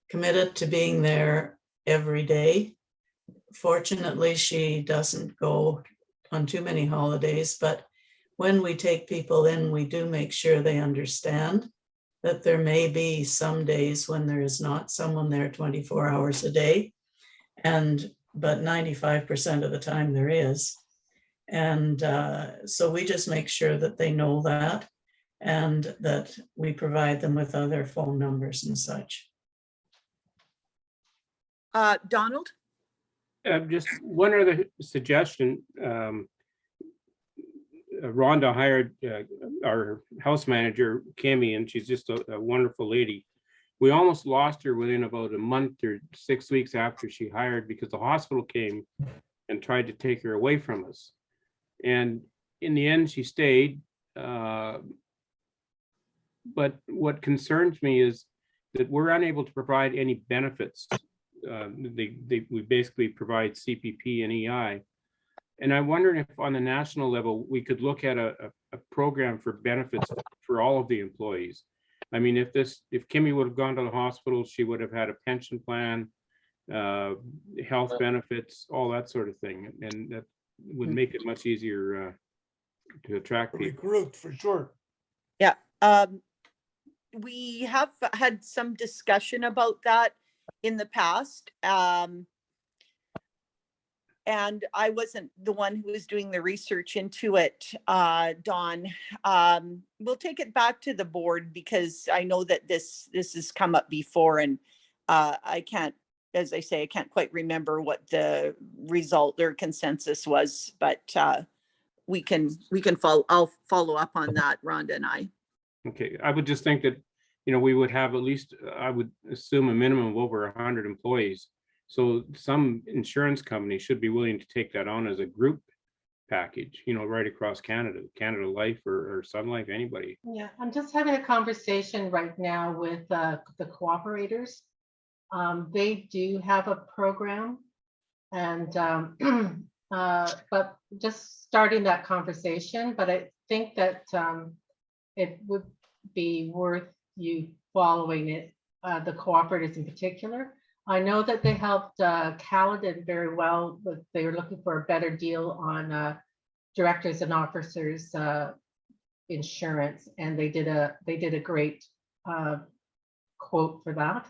committed to being there every day. Fortunately, she doesn't go on too many holidays, but when we take people in, we do make sure they understand that there may be some days when there is not someone there 24 hours a day, but 95% of the time there is. And so we just make sure that they know that, and that we provide them with other phone numbers and such. Donald? Just one other suggestion. Rhonda hired our house manager, Kimmy, and she's just a wonderful lady. We almost lost her within about a month or 6 weeks after she hired because the hospital came and tried to take her away from us. And in the end, she stayed. But what concerns me is that we're unable to provide any benefits. We basically provide CPP and EI. And I'm wondering if on the national level, we could look at a program for benefits for all of the employees. I mean, if Kimmy would have gone to the hospital, she would have had a pension plan, health benefits, all that sort of thing. And that would make it much easier to attract people. Recruit for sure. Yeah. We have had some discussion about that in the past. And I wasn't the one who was doing the research into it, Dawn. We'll take it back to the board because I know that this has come up before, and I can't, as I say, I can't quite remember what the result or consensus was, but we can follow. I'll follow up on that, Rhonda and I. Okay, I would just think that, you know, we would have at least, I would assume a minimum of over 100 employees. So some insurance company should be willing to take that on as a group package, you know, right across Canada, Canada Life or Sun Life, anybody. Yeah, I'm just having a conversation right now with the cooperators. They do have a program, and but just starting that conversation. But I think that it would be worth you following it, the cooperators in particular. I know that they helped Caledon very well, but they were looking for a better deal on directors and officers insurance, and they did a great quote for that.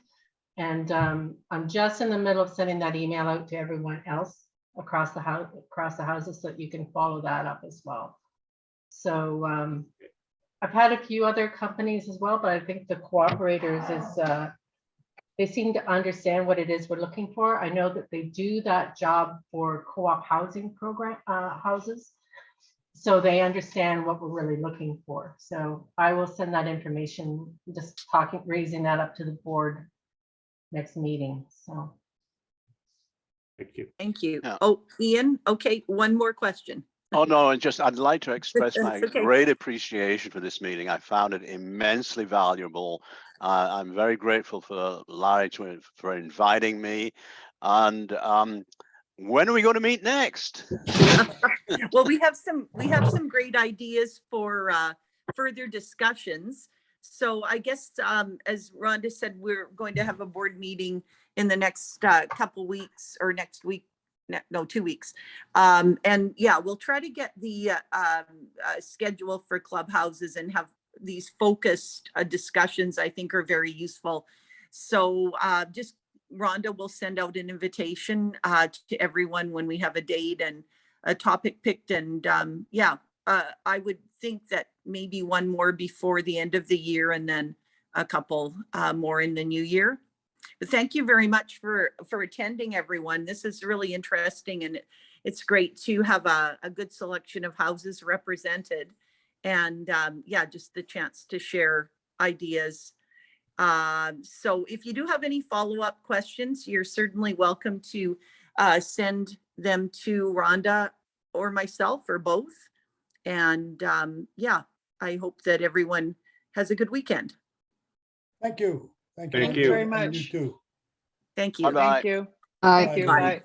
And I'm just in the middle of sending that email out to everyone else across the houses, so that you can follow that up as well. So I've had a few other companies as well, but I think the cooperators is they seem to understand what it is we're looking for. I know that they do that job for co-op housing program houses, so they understand what we're really looking for. So I will send that information, just raising that up to the board next meeting. So Thank you. Thank you. Yeah. Oh, Ian. Okay, one more question. Oh, no, and just, I'd like to express my That's okay. great appreciation for this meeting. I found it immensely valuable. I'm very grateful for Larry for inviting me. And when are we going to meet next? Well, we have some great ideas for further discussions. So I guess, as Rhonda said, we're going to have a board meeting in the next couple weeks, or next week. No, 2 weeks. And yeah, we'll try to get the schedule for clubhouses and have these focused discussions. I think are very useful. So just Rhonda will send out an invitation to everyone when we have a date and a topic picked. And yeah, I would think that maybe one more before the end of the year, and then a couple more in the new year. But thank you very much for attending, everyone. This is really interesting, and it's great to have a good selection of houses represented, and yeah, just the chance to share ideas. So if you do have any follow-up questions, you're certainly welcome to send them to Rhonda or myself, or both. And yeah, I hope that everyone has a good weekend. Thank you. Thank you. Thank you very And much. You too. Thank you. Bye-bye. Thank you. Aye. Thank you. Bye. Bye.